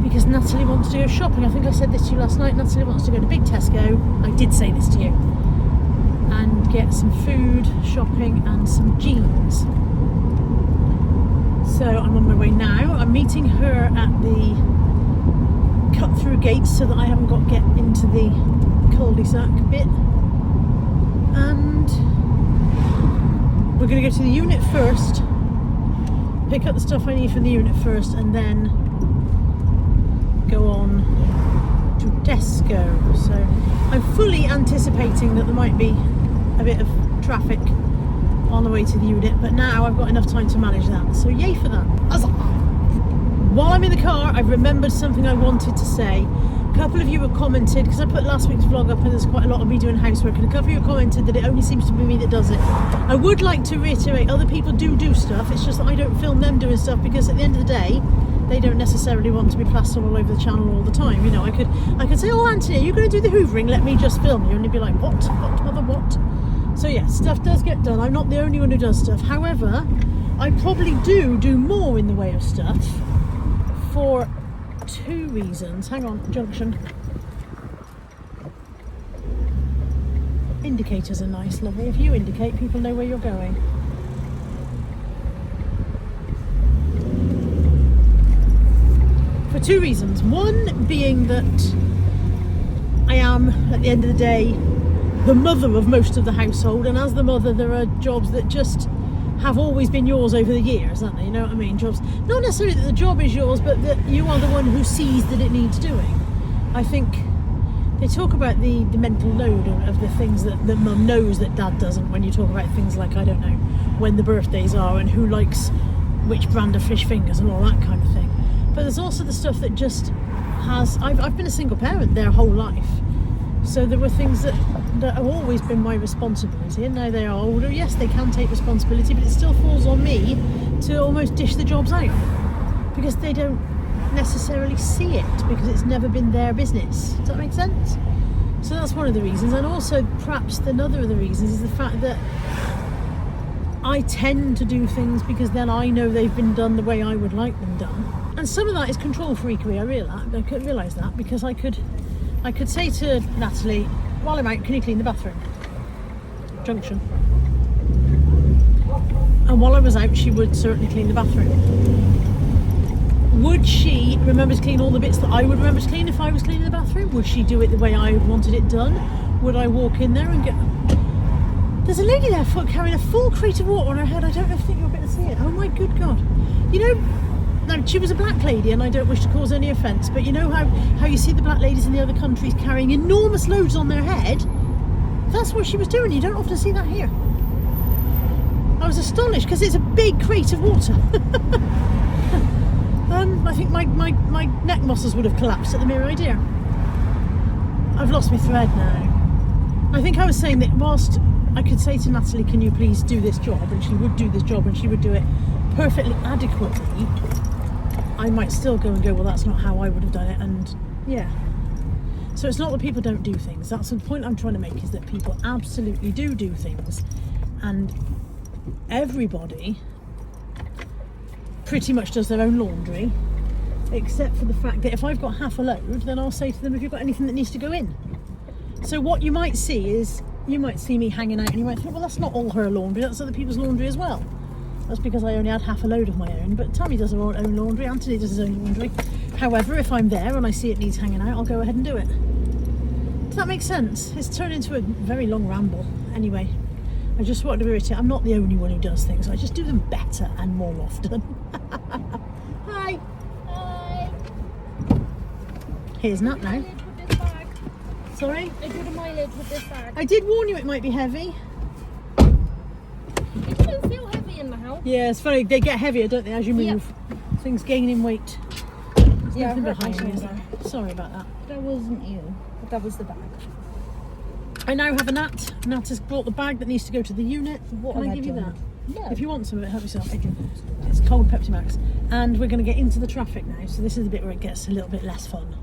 because Natalie wants to go shopping. I think I said this to you last night. Natalie wants to go to Big Tesco. I did say this to you. And get some food, shopping, and some jeans. So I'm on my way now. I'm meeting her at the cut-through gates so that I haven't got to get into the cul-de-sac bit. And we're going to go to the unit first, pick up the stuff I need from the unit first, and then go on to Tesco. So I'm fully anticipating that there might be a bit of traffic on the way to the unit, but now I've got enough time to manage that, so yay for that. While I'm in the car, I've remembered something I wanted to say. A couple of you have commented, because I put last week's vlog up and there's quite a lot of me doing housework, and a couple of you have commented that it only seems to be me that does it. I would like to reiterate, other people do stuff, it's just that I don't film them doing stuff, because at the end of the day they don't necessarily want to be plastered all over the channel all the time. You know, I could say, oh Anthony, are you going to do the hoovering, let me just film you, and you'd be like, what mother, what? So yeah, stuff does get done. I'm not the only one who does stuff. However, I probably do more in the way of stuff for 2 reasons. Hang on, junction. Indicators are nice, lovely. If you indicate, people know where you're going. For 2 reasons. One being that I am, at the end of the day, the mother of most of the household, and as the mother there are jobs that just have always been yours over the years, aren't they? You know what I mean? Jobs, not necessarily that the job is yours, but that you are the one who sees that it needs doing. I think they talk about the mental load of the things that mum knows that dad doesn't, when you talk about things like, I don't know, when the birthdays are and who likes which brand of fish fingers and all that kind of thing. But there's also the stuff that just has... I've been a single parent their whole life. So there were things that have always been my responsibility, and now they are older. Yes, they can take responsibility, but it still falls on me to almost dish the jobs out because they don't necessarily see it because it's never been their business. Does that make sense? So that's one of the reasons. And also perhaps another of the reasons is the fact that I tend to do things because then I know they've been done the way I would like them done. And some of that is control freakery. I realise that because I could say to Natalie, while I'm out, can you clean the bathroom? Junction. And while I was out, she would certainly clean the bathroom. Would she remember to clean all the bits that I would remember to clean if I was cleaning the bathroom? Would she do it the way I wanted it done? Would I walk in there and go... There's a lady there carrying a full crate of water on her head. I don't think you'll be able to see it. Oh my good God. You know, now she was a black lady and I don't wish to cause any offence, but you know how you see the black ladies in the other countries carrying enormous loads on their head? That's what she was doing. You don't often see that here. I was astonished because it's a big crate of water. I think my neck muscles would have collapsed at the mere idea. I've lost my thread now. I think I was saying that whilst I could say to Natalie, can you please do this job, and she would do this job and she would do it perfectly adequately, I might still go, well, that's not how I would have done it. And yeah, so it's not that people don't do things. That's the point I'm trying to make, is that people absolutely do things, and everybody pretty much does their own laundry, except for the fact that if I've got half a load, then I'll say to them, have you got anything that needs to go in? So what you might see is, you might see me hanging out and you might think, well, that's not all her laundry, that's other people's laundry as well. That's because I only had half a load of my own, but Tammy does her own laundry, Anthony does his own laundry. However, if I'm there and I see it needs hanging out, I'll go ahead and do it. Does that make sense? It's turned into a very long ramble. Anyway, I just wanted to irritate. I'm not the only one who does things, I just do them better and more often. Hi. Hi. Here's Nat now. Mileage with this bag. Sorry? I do the mileage with this bag. I did warn you it might be heavy. It doesn't feel heavy in the house. Yeah, it's funny, they get heavier, don't they, as you move. Things gain in weight. There's Yeah, nothing I hurt my behind me, is shoulder. there? Sorry about that. That wasn't you. But that was the bag. I now have a Nat. Nat has brought the bag that needs to go to the unit. What Can I have I give you done? that? No. If you want some of it, help yourself. It's cold Pepsi Max. And we're going to get into the traffic now, so this is the bit where it gets a little bit less fun.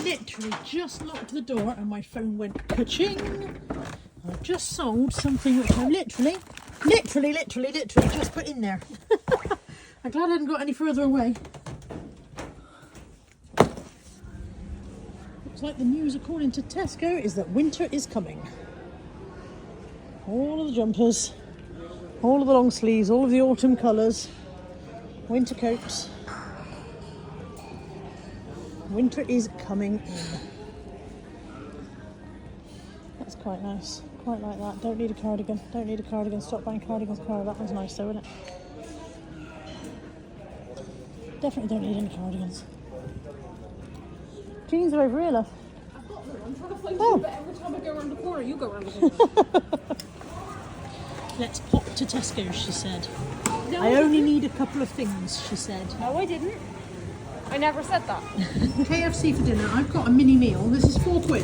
Literally just locked the door and my phone went ka-ching. I've just sold something which I literally just put in there. I'm glad I hadn't got any further away. Looks like the news according to Tesco is that winter is coming. All of the jumpers, all of the long sleeves, all of the autumn colours, winter coats. Winter is coming in. That's quite nice. Quite like that. Don't need a cardigan. Don't need a cardigan. Stop buying cardigans, Cara. That one's nice though, isn't it? Definitely don't need any cardigans. Jeans are over here, love. I've got them. I'm trying to find Oh. you, but every time I go around the corner, you go around the corner. Let's pop to Tesco, she said. No, I only need a couple of things, she said. No, I didn't. I never said that. KFC for dinner. I've got a mini meal. This is £4.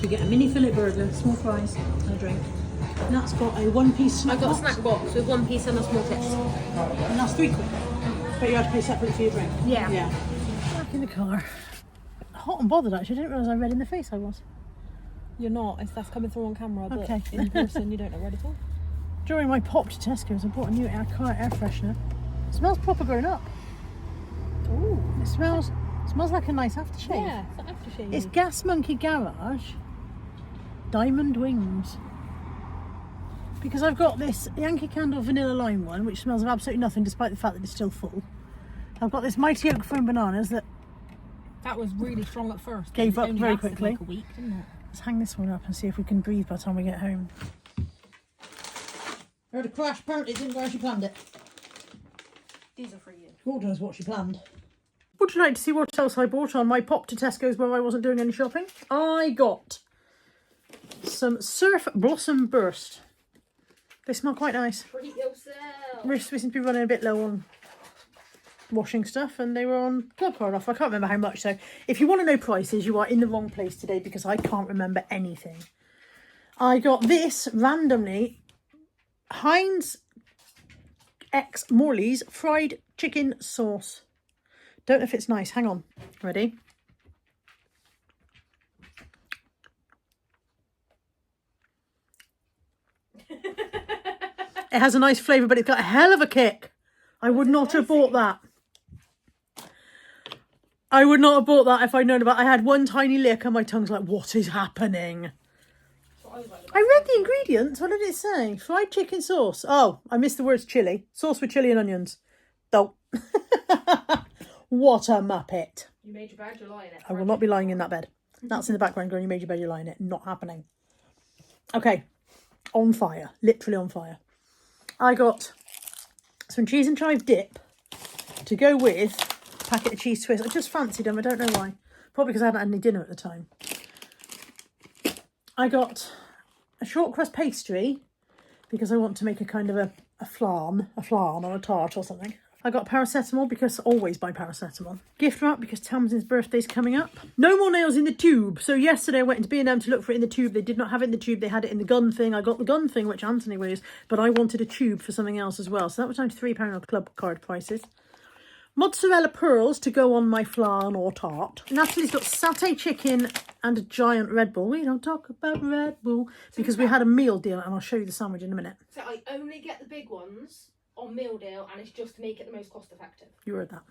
You get a mini fillet burger, small fries, and a drink. And that's got a one-piece snack I got a box. snack box with one piece and a small piece. And that's £3. But you have to pay separately for your drink. Yeah. Yeah. Back in the car. Hot and bothered actually. I didn't realise how red in the face I was. You're not. That's coming through on camera, but Okay. in person you don't know red at all. During my pop to Tesco's, I bought a new car air freshener. It smells proper grown up. Ooh. It smells like a nice aftershave. Yeah, it's an aftershave. It's Gas Monkey Garage Diamond Wings. Because I've got this Yankee Candle Vanilla Lime one, which smells of absolutely nothing despite the fact that it's still full. I've got this Mighty Oak Foam Bananas that That was really strong at first. Gave It up only very lasted quickly. Like a week, didn't it? Let's hang this one up and see if we can breathe by the time we get home. Heard a crash, apparently it didn't go as she planned it. These are for you. God knows what she planned. Would you like to see what else I bought on my pop to Tesco's where I wasn't doing any shopping? I got some Surf Blossom Burst. They smell quite nice. Treat yourself. We seem to be running a bit low on washing stuff, and they were on club card off. I can't remember how much, so if you want to know prices, you are in the wrong place today because I can't remember anything. I got this randomly, Heinz X Morley's fried chicken sauce. Don't know if it's nice. Hang on. Ready? It has a nice flavour, but it's got a hell of a kick. I would not have bought that. I would not have bought that if I'd known about it. I had one tiny lick and my tongue's like, what is happening? I read the ingredients. What did it say? Fried chicken sauce. Oh, I missed the words chilli. Sauce with chilli and onions. Don't. What a muppet. You made your bed, you're lying in it. I will not be lying in that bed. That's in the background going, you made your bed, you're lying in it. Not happening. Okay. On fire. Literally on fire. I got some cheese and chive dip to go with a packet of cheese twists. I just fancied them. I don't know why. Probably because I hadn't had any dinner at the time. I got a short crust pastry because I want to make a kind of a flan on a tart or something. I got paracetamol because always buy paracetamol. Gift wrap because Tamsin's birthday's coming up. No more nails in the tube. So yesterday I went into B&M to look for it in the tube. They did not have it in the tube. They had it in the gun thing. I got the gun thing, which Anthony wears, but I wanted a tube for something else as well. So that was down to £3 on club card prices. Mozzarella pearls to go on my flan or tart. Natalie's got satay chicken and a giant Red Bull. We don't talk about Red Bull because we had a meal deal, and I'll show you the sandwich in a minute. So I only get the big ones on meal deal, and it's just to make it the most cost effective. You heard that.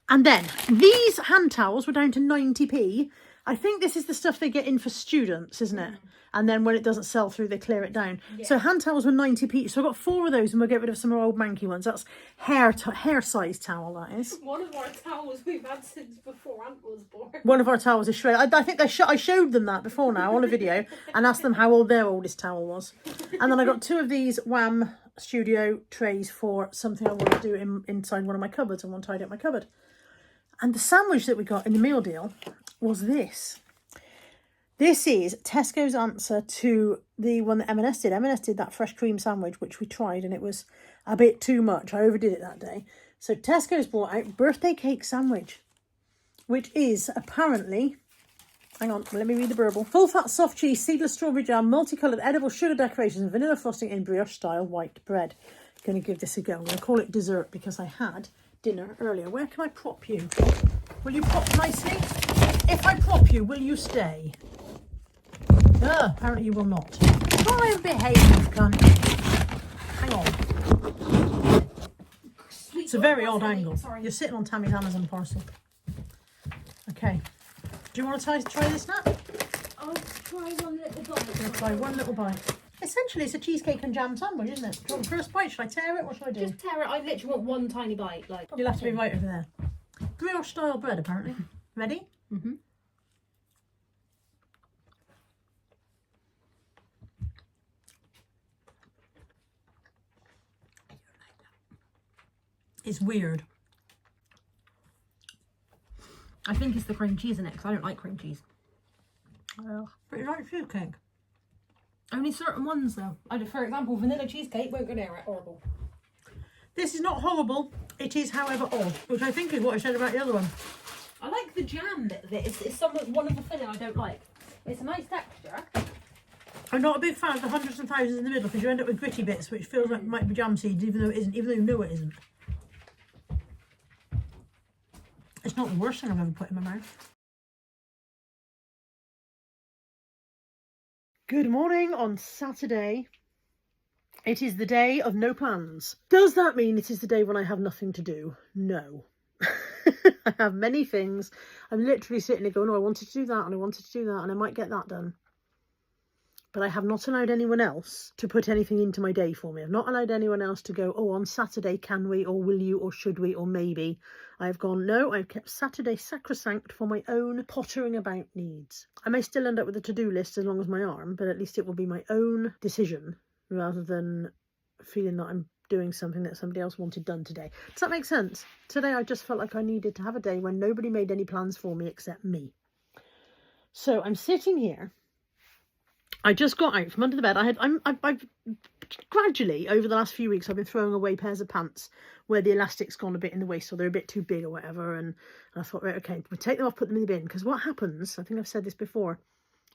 And then these hand towels were down to 90p. I think this is the stuff they get in for students, isn't it? And then when it doesn't sell through, they clear it down. Yeah. So hand towels were 90p. So I got 4 of those, and we'll get rid of some old manky ones. That's hair size towel, that is. One of our towels we've had since before Ant was born. One of our towels is shredded. I think I showed them that before now on a video and asked them how old their oldest towel was. And then I got 2 of these Wham Studio trays for something I want to do inside one of my cupboards. I want to tidy up my cupboard. And the sandwich that we got in the meal deal was this. This is Tesco's answer to the one that M&S did. M&S did that fresh cream sandwich, which we tried, and it was a bit too much. I overdid it that day. So Tesco's brought out birthday cake sandwich, which is apparently, hang on, let me read the burble. Full fat soft cheese, seedless strawberry jam, multicoloured edible sugar decorations, and vanilla frosting in brioche style white bread. Going to give this a go. I'm going to call it dessert because I had dinner earlier. Where can I prop you? Will you prop nicely? If I prop you, will you stay? Apparently you will not. Try and behave, cunt. Hang on. It's a very odd angle. Sorry. You're sitting on Tammy's Amazon parcel. Okay. Do you want to try this now? I'll try one little bite. I'll try one little bite. Essentially, it's a cheesecake and jam sandwich, isn't it? Do you want the first bite? Should I tear it? What should I do? Just tear it. I literally want one tiny bite. Like You'll have to be right over there. Brioche style bread, apparently. Ready? Mm-hmm. It's weird. I think it's the cream cheese in it because I don't like cream cheese. But you like cheesecake? Only certain ones though. For example, vanilla cheesecake won't go near it. Horrible. This is not horrible. It is, however, odd, which I think is what I said about the other one. I like the jam bit of it. It's one of the filling I don't like. It's a nice texture. I'm not a big fan of the hundreds and thousands in the middle because you end up with gritty bits, which feels like it might be jam seeds, even though it isn't, even though you know it isn't. It's not the worst thing I've ever put in my mouth. Good morning on Saturday. It is the day of no plans. Does that mean it is the day when I have nothing to do? No. I have many things. I'm literally sitting there going, oh, I wanted to do that and I wanted to do that and I might get that done. but I have not allowed anyone else to put anything into my day for me. I've not allowed anyone else to go, oh, on Saturday, can we, or will you, or should we, or maybe. I've gone, no, I've kept Saturday sacrosanct for my own pottering about needs. I may still end up with a to-do list as long as my arm, but at least it will be my own decision rather than feeling that I'm doing something that somebody else wanted done today. Does that make sense? Today I just felt like I needed to have a day when nobody made any plans for me except me. So I'm sitting here. I just got out from under the bed. I've gradually over the last few weeks I've been throwing away pairs of pants where the elastic's gone a bit in the waist, or they're a bit too big or whatever. And I thought, right, okay, we'll take them off, put them in the bin, because what happens? I think I've said this before.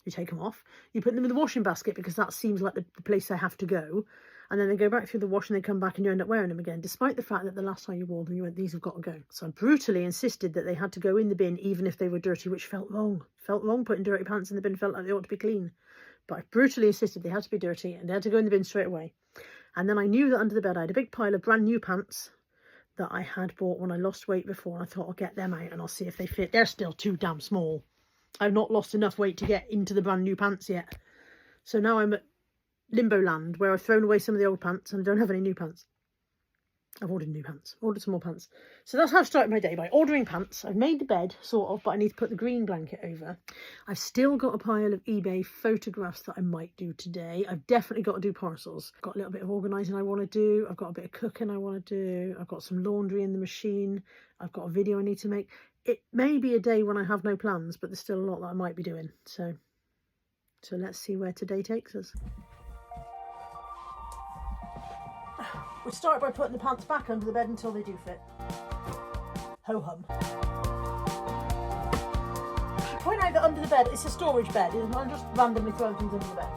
You take them off, you put them in the washing basket because that seems like the place they have to go, and then they go back through the wash and they come back and you end up wearing them again, despite the fact that the last time you wore them you went, these have got to go. So I brutally insisted that they had to go in the bin even if they were dirty, which felt wrong. Felt wrong putting dirty pants in the bin, felt like they ought to be clean. But I brutally insisted they had to be dirty and they had to go in the bin straight away. And then I knew that under the bed I had a big pile of brand new pants that I had bought when I lost weight before, and I thought I'll get them out and I'll see if they fit. They're still too damn small. I've not lost enough weight to get into the brand new pants yet. So now I'm at limbo land where I've thrown away some of the old pants and I don't have any new pants. I've ordered new pants, ordered some more pants. So that's how I've started my day, by ordering pants. I've made the bed, sort of, but I need to put the green blanket over. I've still got a pile of eBay photographs that I might do today. I've definitely got to do parcels. I've got a little bit of organising I want to do. I've got a bit of cooking I want to do. I've got some laundry in the machine. I've got a video I need to make. It may be a day when I have no plans, but there's still a lot that I might be doing. So let's see where today takes us. We start by putting the pants back under the bed until they do fit. Ho-hum. I should point out that under the bed, it's a storage bed. I'm not just randomly throwing things under the bed.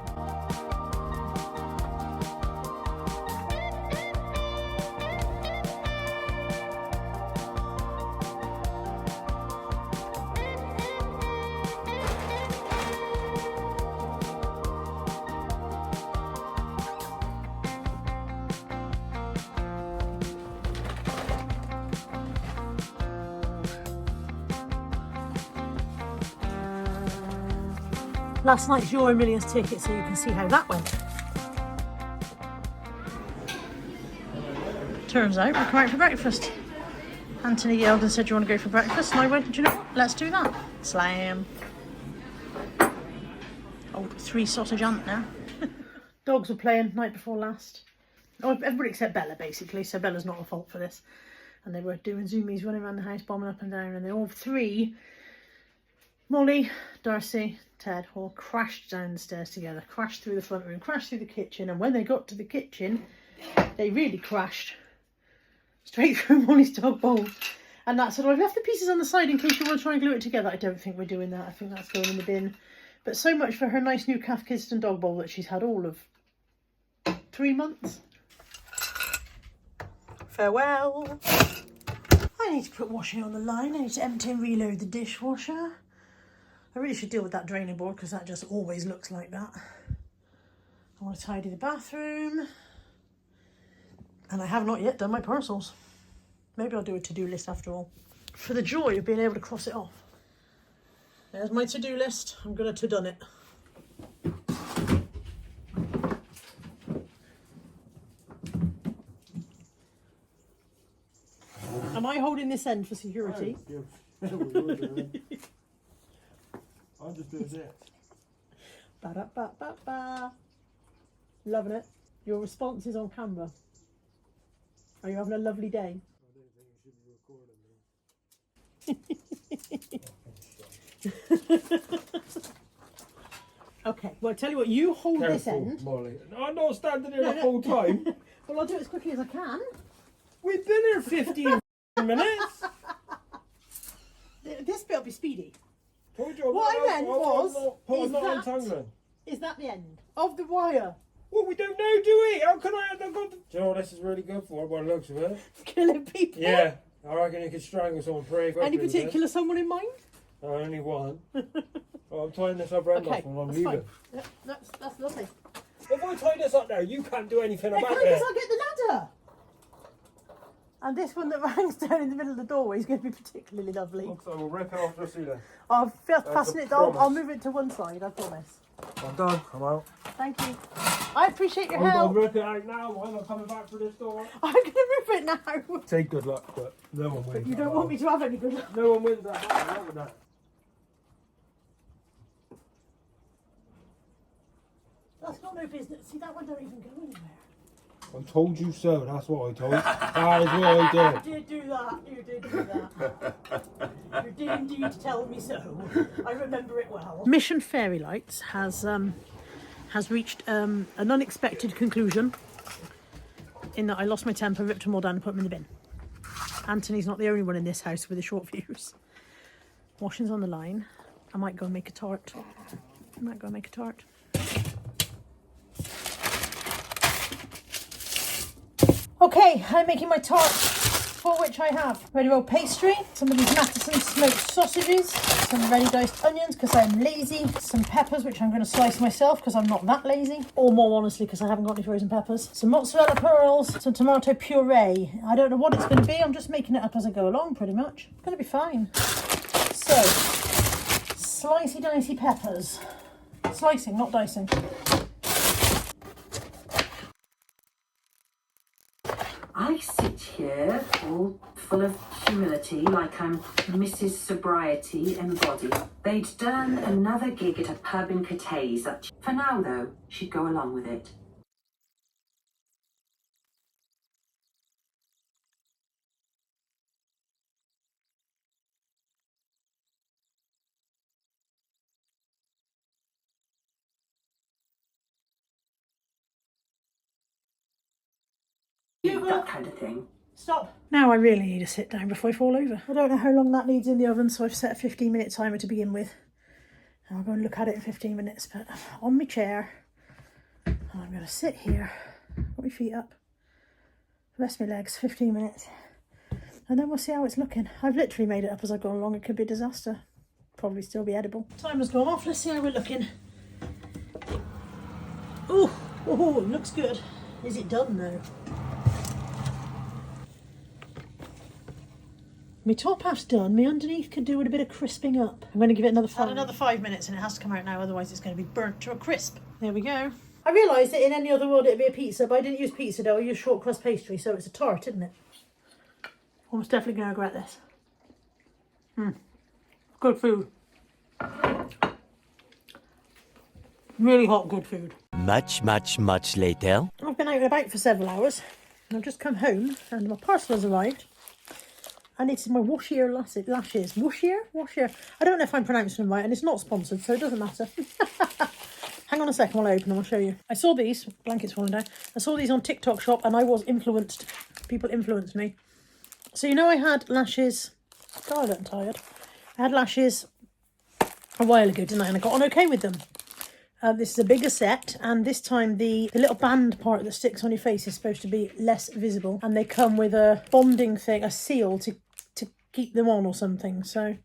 Last night's Euro Millions ticket, so you can see how that went. Turns out we're coming out for breakfast. Anthony yelled and said, do you want to go for breakfast? And I went, do you know what? Let's do that. Slam. Old 3 sausage ant now. Dogs were playing night before last. Oh, everybody except Bella, basically. So Bella's not at fault for this. And they were doing zoomies, running around the house, bombing up and down. And they all three, Molly, Darcy, Ted, all crashed down the stairs together, crashed through the front room, crashed through the kitchen, and when they got to the kitchen, they really crashed straight through Molly's dog bowl. And that said, well, I've left the pieces on the side in case you want to try and glue it together. I don't think we're doing that. I think that's going in the bin. But so much for her nice new calf Kidston dog bowl that she's had all of 3 months. Farewell. I need to put washing on the line. I need to empty and reload the dishwasher. I really should deal with that draining board because that just always looks like that. I want to tidy the bathroom. And I have not yet done my parcels. Maybe I'll do a to-do list after all. For the joy of being able to cross it off. There's my to-do list. I'm going to done it. Am I holding this end for security? I'll just do this. Ba-da-ba-ba-ba. Loving it. Your response is on camera. Are you having a lovely day? I don't think you should be recording me. Okay, well, I tell you what, you hold this Careful, end. Molly. No, I'm not standing there the whole time. Well, I'll do it as quickly as I can. We've been here 15 minutes. This bit will be speedy. Told you What I meant is is that the end of the wire? Well, we don't know, do we? How can I? Do you know what this is really good for? By the looks of it. Killing people? Yeah, I reckon you could strangle someone pretty quickly. Any particular someone in mind? Only one. Well, I'm tying this up round off and I'm leaving. Fine. Yeah, that's lovely. If I tie this up now, you can't do anything about Because it. I'll get the ladder. And this one that hangs down in the middle of the doorway is going to be particularly lovely. Looks like we'll rip it off the ceiling. I'll fasten a it down. I'll promise. move it to one side, I promise. I'm done. I'm out. Thank you. I appreciate your I'm help. gonna rip it out now. I'm not coming back for this door. I'm going to rip it now. Say good luck, but no one wins. But you don't want me to have any good luck. No one wins that battle, not with that. That's not no business. See, that one don't even go anywhere. I told you so. That's what I told you. That is what I did. You did do that. You did do that. You did indeed tell me so. I remember it well. Mission Fairy Lights has reached an unexpected conclusion in that I lost my temper, ripped them all down and put them in the bin. Anthony's not the only one in this house with a short fuse. Washing's on the line. I might go and make a tart. Okay, I'm making my tart, for which I have ready rolled pastry, some of these Matheson smoked sausages, some ready diced onions because I'm lazy, some peppers which I'm going to slice myself because I'm not that lazy, or more honestly because I haven't got any frozen peppers, some mozzarella pearls, some tomato puree. I don't know what it's going to be, I'm just making it up as I go along pretty much. It's going to be fine. So, slicey dicey peppers. Slicing, not dicing. I sit here all full of humility like I'm Mrs. Sobriety embodied. They'd done another gig at a pub in Cathays. For now, though, she'd go along with it. That kind of thing. Stop. Now I really need to sit down before I fall over. I don't know how long that needs in the oven, so I've set a 15-minute timer to begin with. And I'll go and look at it in 15 minutes, but on my chair. And I'm going to sit here, put my feet up, rest my legs, 15 minutes. And then we'll see how it's looking. I've literally made it up as I've gone along. It could be a disaster. Probably still be edible. Timer's gone off. Let's see how we're looking. Oh, it looks good. Is it done though? My top half's done, my underneath could do with a bit of crisping up. I'm going to give it another 5 minutes and it has to come out now, otherwise it's going to be burnt to a crisp. There we go. I realised that in any other world it'd be a pizza, but I didn't use pizza dough, I used short crust pastry, so it's a tart, isn't it? Almost definitely going to regret this. Good food. Really hot, good food. Much later. I've been out and about for several hours, and I've just come home, and my parcel has arrived. And it's my Washier lashes. Washier? I don't know if I'm pronouncing them right, and it's not sponsored, so it doesn't matter. Hang on a second while I open them, I'll show you. I saw these, blankets falling down. I saw these on TikTok shop, and I was influenced. People influenced me. So you know I had lashes, Scarlet and tired. I had lashes a while ago, didn't I? And I got on okay with them. This is a bigger set, and this time the little band part that sticks on your face is supposed to be less visible, and they come with a bonding thing, a seal to keep them on or something. So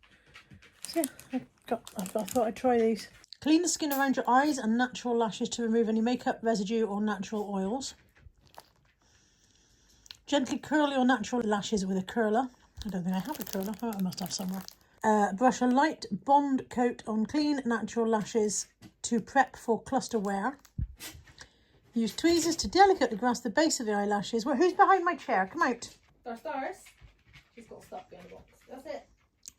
yeah, I thought I'd try these. Clean the skin around your eyes and natural lashes to remove any makeup residue or natural oils. Gently curl your natural lashes with a curler. I don't think I have a curler. Oh, I must have somewhere. Brush a light bond coat on clean natural lashes to prep for cluster wear. Use tweezers to delicately grasp the base of the eyelashes. Well, who's behind my chair? Come out. Stars. She's got stuff behind the box. That's it.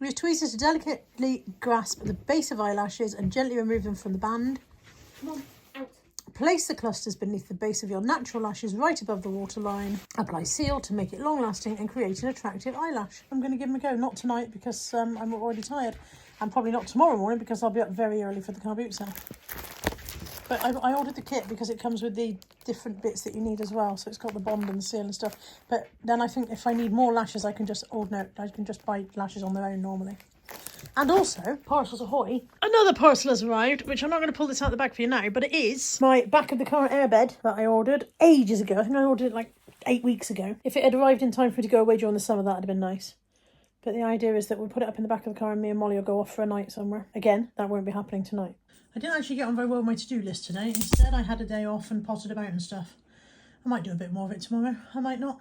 Use tweezers to delicately grasp the base of eyelashes and gently remove them from the band. Come on, out. Place the clusters beneath the base of your natural lashes right above the waterline. Apply seal to make it long lasting and create an attractive eyelash. I'm going to give them a go, not tonight because I'm already tired, and probably not tomorrow morning because I'll be up very early for the car boot sale. But I ordered the kit because it comes with the different bits that you need as well, so it's got the bond and the seal and stuff. But then I think if I need more lashes I can just buy lashes on their own normally. And also, parcels ahoy, another parcel has arrived, which I'm not going to pull this out the back for you now, but it is my back of the car airbed that I ordered ages ago. I think I ordered it like 8 weeks ago. If it had arrived in time for me to go away during the summer, that would have been nice. But the idea is that we'll put it up in the back of the car and me and Molly will go off for a night somewhere. Again, that won't be happening tonight. I didn't actually get on very well with my to-do list today. Instead, I had a day off and potted about and stuff. I might do a bit more of it tomorrow. I might not.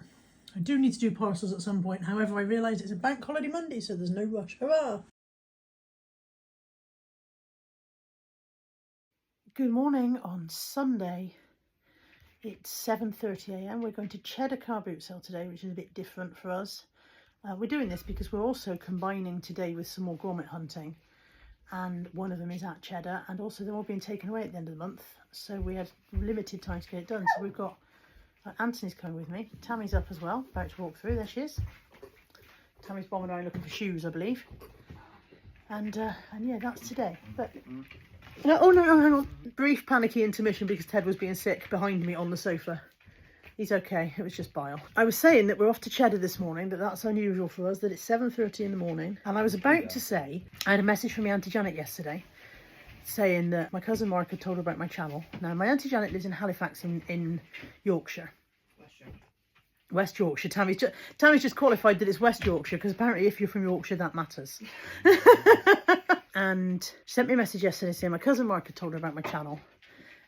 I do need to do parcels at some point. However, I realise it's a bank holiday Monday, so there's no rush. Hurrah! Good morning on Sunday. It's 7:30 a.m. We're going to Cheddar car boot sale today, which is a bit different for us. We're doing this because we're also combining today with some more Grommet hunting, and one of them is at Cheddar, and also they're all being taken away at the end of the month, so we had limited time to get it done. So we've got Anthony's coming with me, Tammy's up as well, about to walk through. There she is. Tammy's bombing around looking for shoes, I believe, and yeah, that's today. But no, oh no, hang on, brief panicky intermission because Ted was being sick behind me on the sofa. He's okay, it was just bile. I was saying that we're off to Cheddar this morning, but that's unusual for us, that it's 7:30 in the morning. And I was about to say, I had a message from my Auntie Janet yesterday saying that my cousin Mark had told her about my channel. Now, my Auntie Janet lives in Halifax in Yorkshire. West Yorkshire. Tammy's just qualified that it's West Yorkshire, because apparently if you're from Yorkshire, that matters. And she sent me a message yesterday saying my cousin Mark had told her about my channel,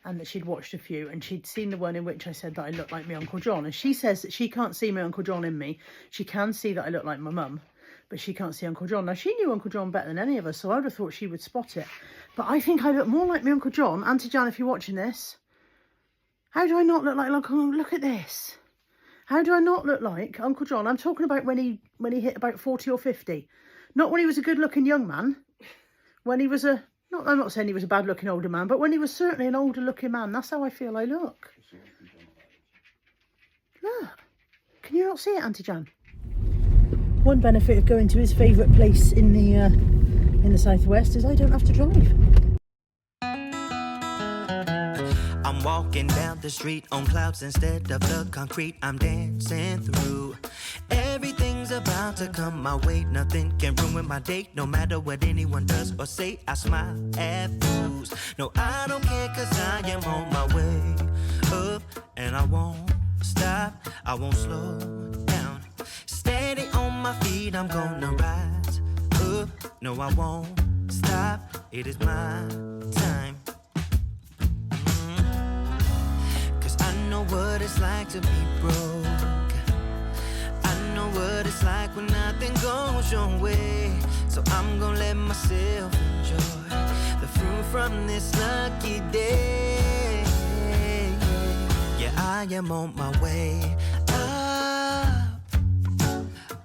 and that she'd watched a few, and she'd seen the one in which I said that I looked like my Uncle John. And she says that she can't see my Uncle John in me. She can see that I look like my mum, but she can't see Uncle John. Now, she knew Uncle John better than any of us, so I would have thought she would spot it. But I think I look more like my Uncle John. Auntie Jan, if you're watching this, how do I not look like Uncle? Look at this. How do I not look like Uncle John? I'm talking about when he hit about 40 or 50. Not when he was a good-looking young man. When he was a... I'm not saying he was a bad-looking older man, but when he was certainly an older-looking man, that's how I feel I look. Look. Can you not see it, Auntie Jan? One benefit of going to his favourite place in the southwest is I don't have to drive. I'm walking down the street on clouds instead of the concrete I'm dancing through. Everything's about to come my way. Nothing can ruin my day. No matter what anyone does or say, I smile at fools. No, I don't care, cause I am on my way up, and I won't stop, I won't slow down. Steady on my feet, I'm gonna rise up. No, I won't stop, it is my time. Cause I know what it's like to be broke. I know what it's like when nothing goes your way. So I'm gonna let myself enjoy the fruit from this lucky day. Yeah, I am on my way up,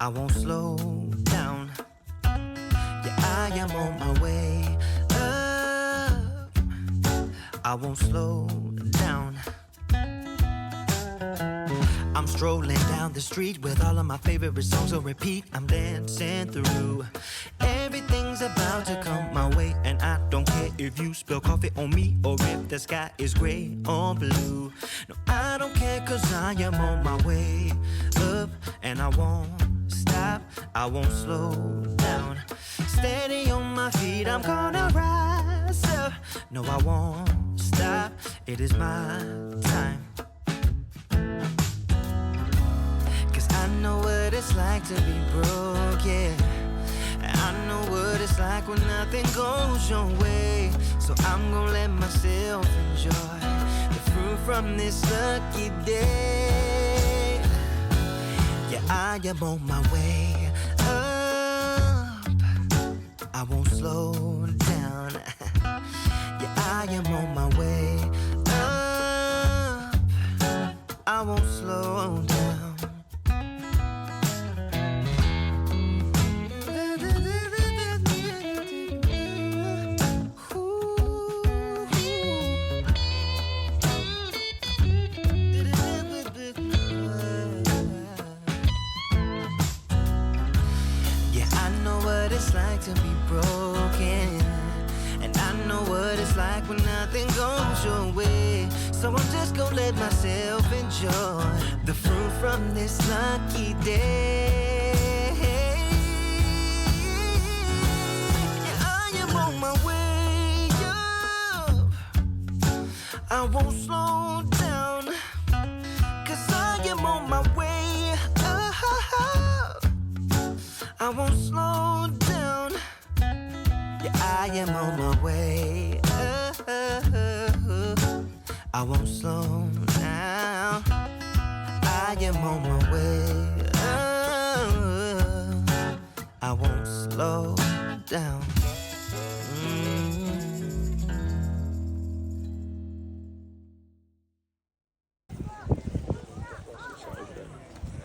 I won't slow down. Yeah, I am on my way up, I won't slow down. I'm strolling down the street with all of my favorite songs on repeat. I'm dancing through. Everything's about to come my way, and I don't care if you spill coffee on me or if the sky is gray or blue. No, I don't care, cause I am on my way up, and I won't stop, I won't slow down. Steady on my feet, I'm gonna rise up. No, I won't stop, it is my time. I know what it's like to be broke, yeah. I know what it's like when nothing goes your way. So I'm gonna let myself enjoy the fruit from this lucky day. Yeah, I am on my way up, I won't slow down. Yeah, I am on my way up, I won't slow down. It's like to be broken, and I know what it's like when nothing goes your way. So I'm just gonna let myself enjoy the fruit from this lucky day. Yeah, I am on my way up, I won't slow down, cause I am on my way up, I won't slow down. Yeah, I am on my way up, I won't slow down. I I am on my way. I won't slow down.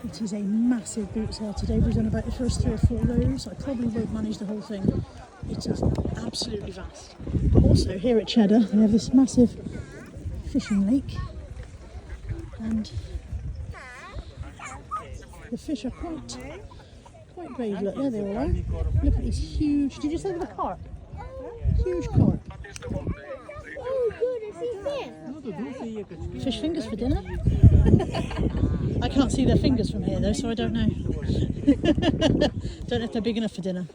It is a massive boot sale today. We've done about the first 3 or 4 rows. I probably won't manage the whole thing. It is absolutely vast. But also here at Cheddar, they have this massive fishing lake, and the fish are quite brave. Look, there they all are. Look at these huge. Did you say they were carp? Huge carp. Fish fingers for dinner? I can't see their fingers from here though, so I don't know. Don't know if they're big enough for dinner.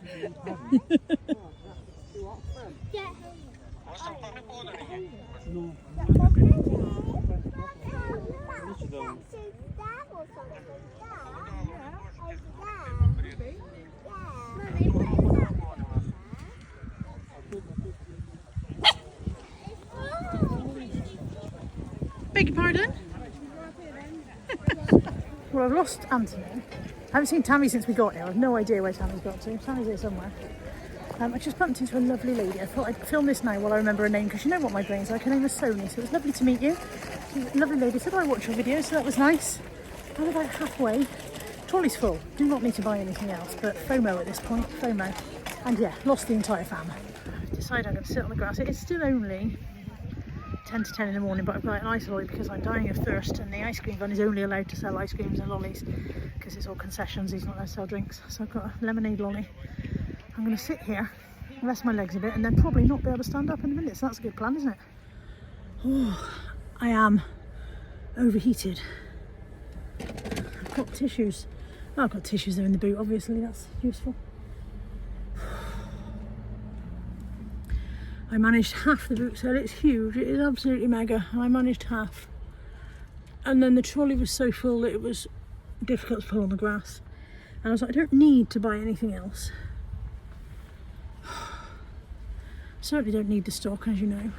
Beg your pardon? Well, I've lost Anthony. I haven't seen Tammy since we got here. I've no idea where Tammy's got to. Tammy's here somewhere. I just bumped into a lovely lady. I thought I'd film this now while I remember her name, because you know what my brain's like. Her name was Sony, so it was lovely to meet you. She's a lovely lady. Said, I watch your videos, so that was nice. I'm about halfway. Trolley's full. Do not need to buy anything else, but FOMO at this point. FOMO. And yeah, lost the entire fam. I've decided I'm going to sit on the grass. It is still only 10 to 10 in the morning, but I've got an ice lolly because I'm dying of thirst, and the ice cream van is only allowed to sell ice creams and lollies because it's all concessions. He's not allowed to sell drinks. So I've got a lemonade lolly. I'm going to sit here, rest my legs a bit, and then probably not be able to stand up in a minute. So that's a good plan, isn't it? Oh, I am overheated. I've got tissues. Oh, I've got tissues there in the boot, obviously, that's useful. I managed half the boot sale. It's huge, it is absolutely mega, and I managed half. And then the trolley was so full that it was difficult to pull on the grass. And I was like, I don't need to buy anything else. Certainly don't need the stock, as you know.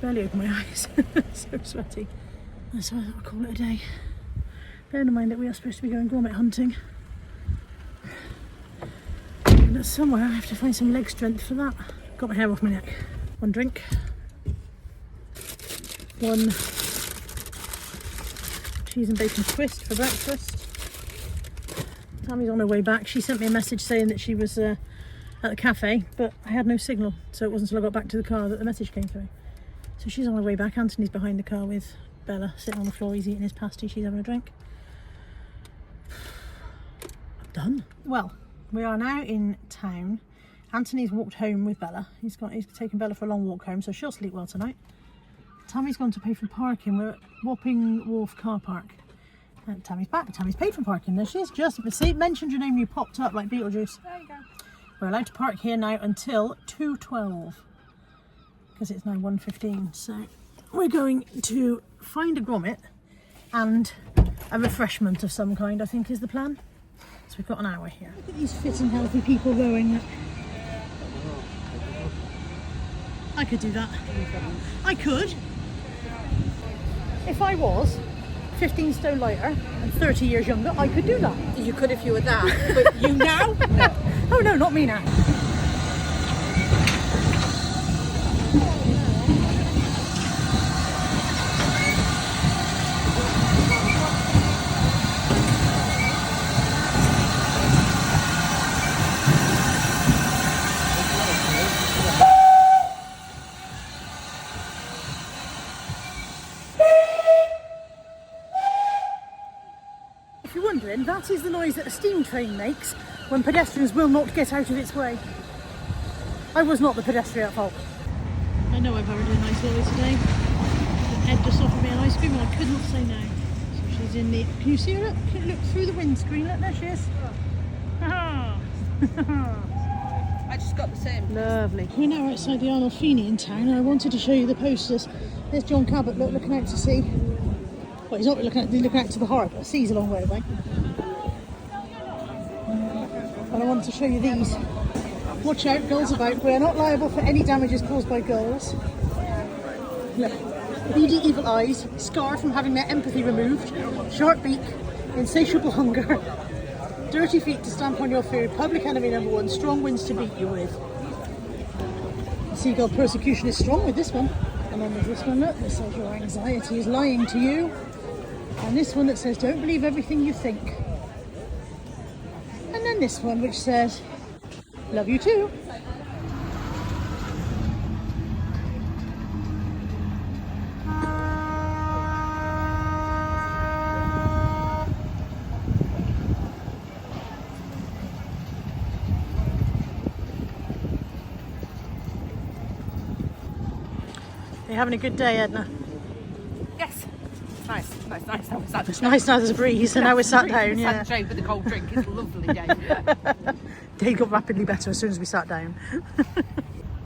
Barely open my eyes, so sweaty. And so I thought I'd call it a day. Bearing in mind that we are supposed to be going grommet hunting. And somewhere I have to find some leg strength for that. Got my hair off my neck. One drink. One cheese and bacon twist for breakfast. Tammy's on her way back. She sent me a message saying that she was at the cafe, but I had no signal, so it wasn't until I got back to the car that the message came through. So she's on her way back. Anthony's behind the car with Bella, sitting on the floor. He's eating his pasty, she's having a drink. I'm done. Well, we are now in town. Anthony's walked home with Bella. He's taken Bella for a long walk home, so she'll sleep well tonight. Tammy's gone to pay for parking. We're at Wapping Wharf car park. And Tammy's back. Tammy's paid for parking. There she is. Just mentioned your name, you popped up like Beetlejuice. There you go. We're allowed to park here now until 2:12 because it's now 1:15. So we're going to find a grommet and a refreshment of some kind, I think is the plan. So we've got an hour here. Look at these fit and healthy people going. I could do that. I could. If I was 15 stone lighter and 30 years younger, I could do that. You could if you were that, but you now? No. Oh no, not me now. If you're wondering, that is the noise that a steam train makes when pedestrians will not get out of its way. I was not the pedestrian at fault. I know I've ordered a nice lolly today. Ed just offered me an ice cream and I couldn't say no. So she's in the... Can you see her? Look through the windscreen. Look, there she is. I just got the same. Lovely. We're now outside the Arnolfini in town, and I wanted to show you the posters. There's John Cabot looking out to sea. Well, he's not looking out to the harbour. The sea's a long way away. And I wanted to show you these. Watch out, gulls about. We're not liable for any damages caused by gulls. Look. beady evil eyes, scar from having their empathy removed, sharp beak, insatiable hunger, dirty feet to stamp on your food, public enemy number one, strong winds to beat you with. Seagull persecution is strong with this one. And then there's this one, look, that says your anxiety is lying to you. And this one that says don't believe everything you think. And then this one which says love you too. You're having a good day, Edna? Yes. It's nice. It's nice now there's a breeze and now we're sat down, yeah. Sunshine with a cold drink. It's a lovely day. Day got rapidly better as soon as we sat down.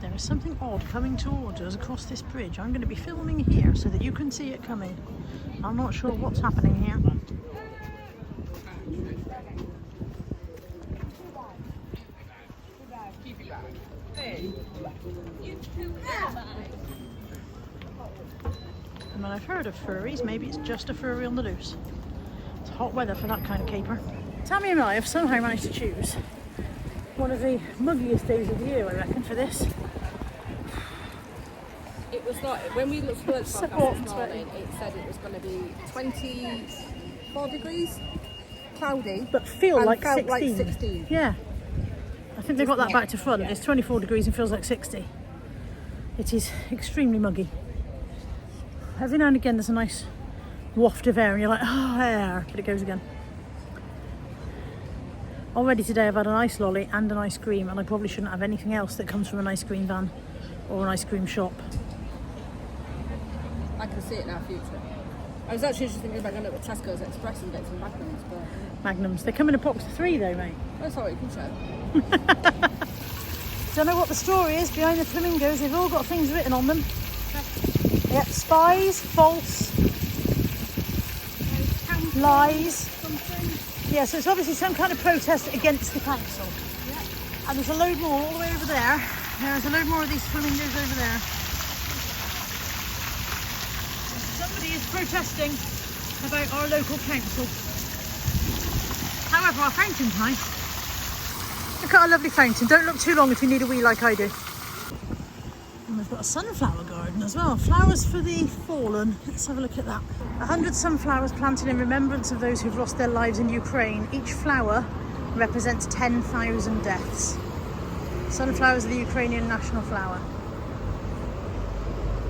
There is something odd coming towards us across this bridge. I'm going to be filming here so that you can see it coming. I'm not sure what's happening here. And when I've heard of furries, maybe it's just a furry on the loose. It's hot weather for that kind of caper. Tammy and I have somehow managed to choose one of the muggiest days of the year, I reckon, for this. It was like, when we looked at the forecast this morning, it said it was going to be 24 degrees, cloudy. But felt like 16. Yeah. I think they got that back to front. It's 24 degrees and feels like 60. It is extremely muggy. Every now and again there's a nice waft of air and you're like, oh, air, but it goes again. Already today I've had an ice lolly and an ice cream, and I probably shouldn't have anything else that comes from an ice cream van or an ice cream shop. I can see it in our future. I was actually just thinking about going up to Tesco's Express and get some Magnums, but... Magnums. They come in a box of 3 though, mate. That's all right, you can share. Don't know what the story is behind the flamingos. They've all got things written on them. Yep, spies, false, lies. Yeah, so it's obviously some kind of protest against the council. Yep. And there's a load more all the way over there. There's a load more of these flamingos over there. Somebody is protesting about our local council. However, our fountain's nice. Look at our lovely fountain. Don't look too long if you need a wee like I do. And we've got a sunflower garden as well. Flowers for the fallen. Let's have a look at that. 100 sunflowers planted in remembrance of those who've lost their lives in Ukraine. Each flower represents 10,000 deaths. Sunflowers are the Ukrainian national flower.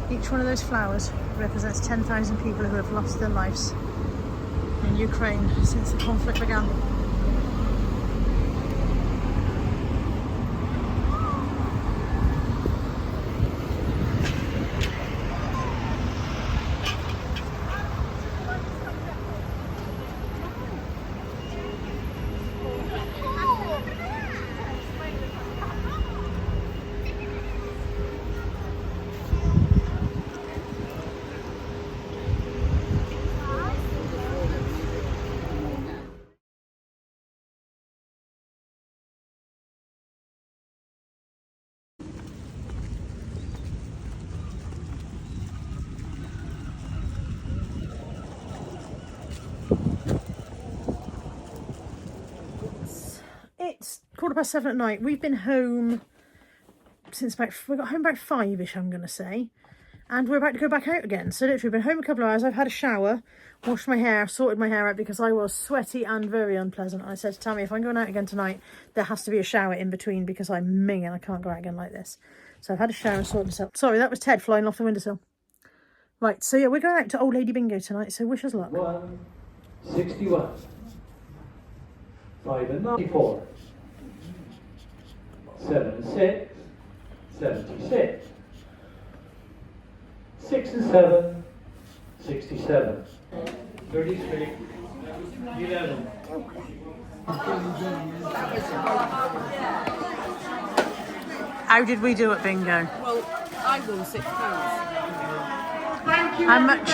Each one of those flowers represents 10,000 people who have lost their lives in Ukraine since the conflict began. It's 7:15 at night. We've been home since we got home about 5ish, I'm going to say. And we're about to go back out again. So literally, we've been home a couple of hours. I've had a shower, washed my hair, sorted my hair out because I was sweaty and very unpleasant. And I said to Tammy, if I'm going out again tonight, there has to be a shower in between because I'm minging. I can't go out again like this. So I've had a shower and sorted myself. Sorry, that was Ted flying off the windowsill. Right, so yeah, we're going out to Old Lady Bingo tonight, so wish us luck. 161. 5 and 94. 7 and 6. 76. 6 and 7. 67. 33. 11. How did we do at bingo? Well, I won £6. How much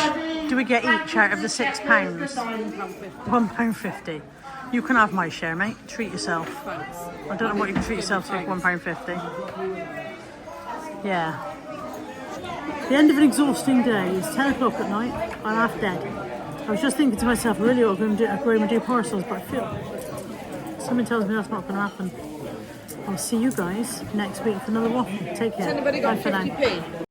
do we get each out of the £6? £1.50. You can have my share, mate. Treat yourself. Thanks. I don't know what you can treat yourself to for £1.50. Yeah. The end of an exhausting day. It's 10 o'clock at night. I'm half dead. I was just thinking to myself, I really ought to go and do parcels, but I feel something tells me that's not going to happen. I'll see you guys next week for another waffle. Take care. Has anybody got Bye for now. 50p?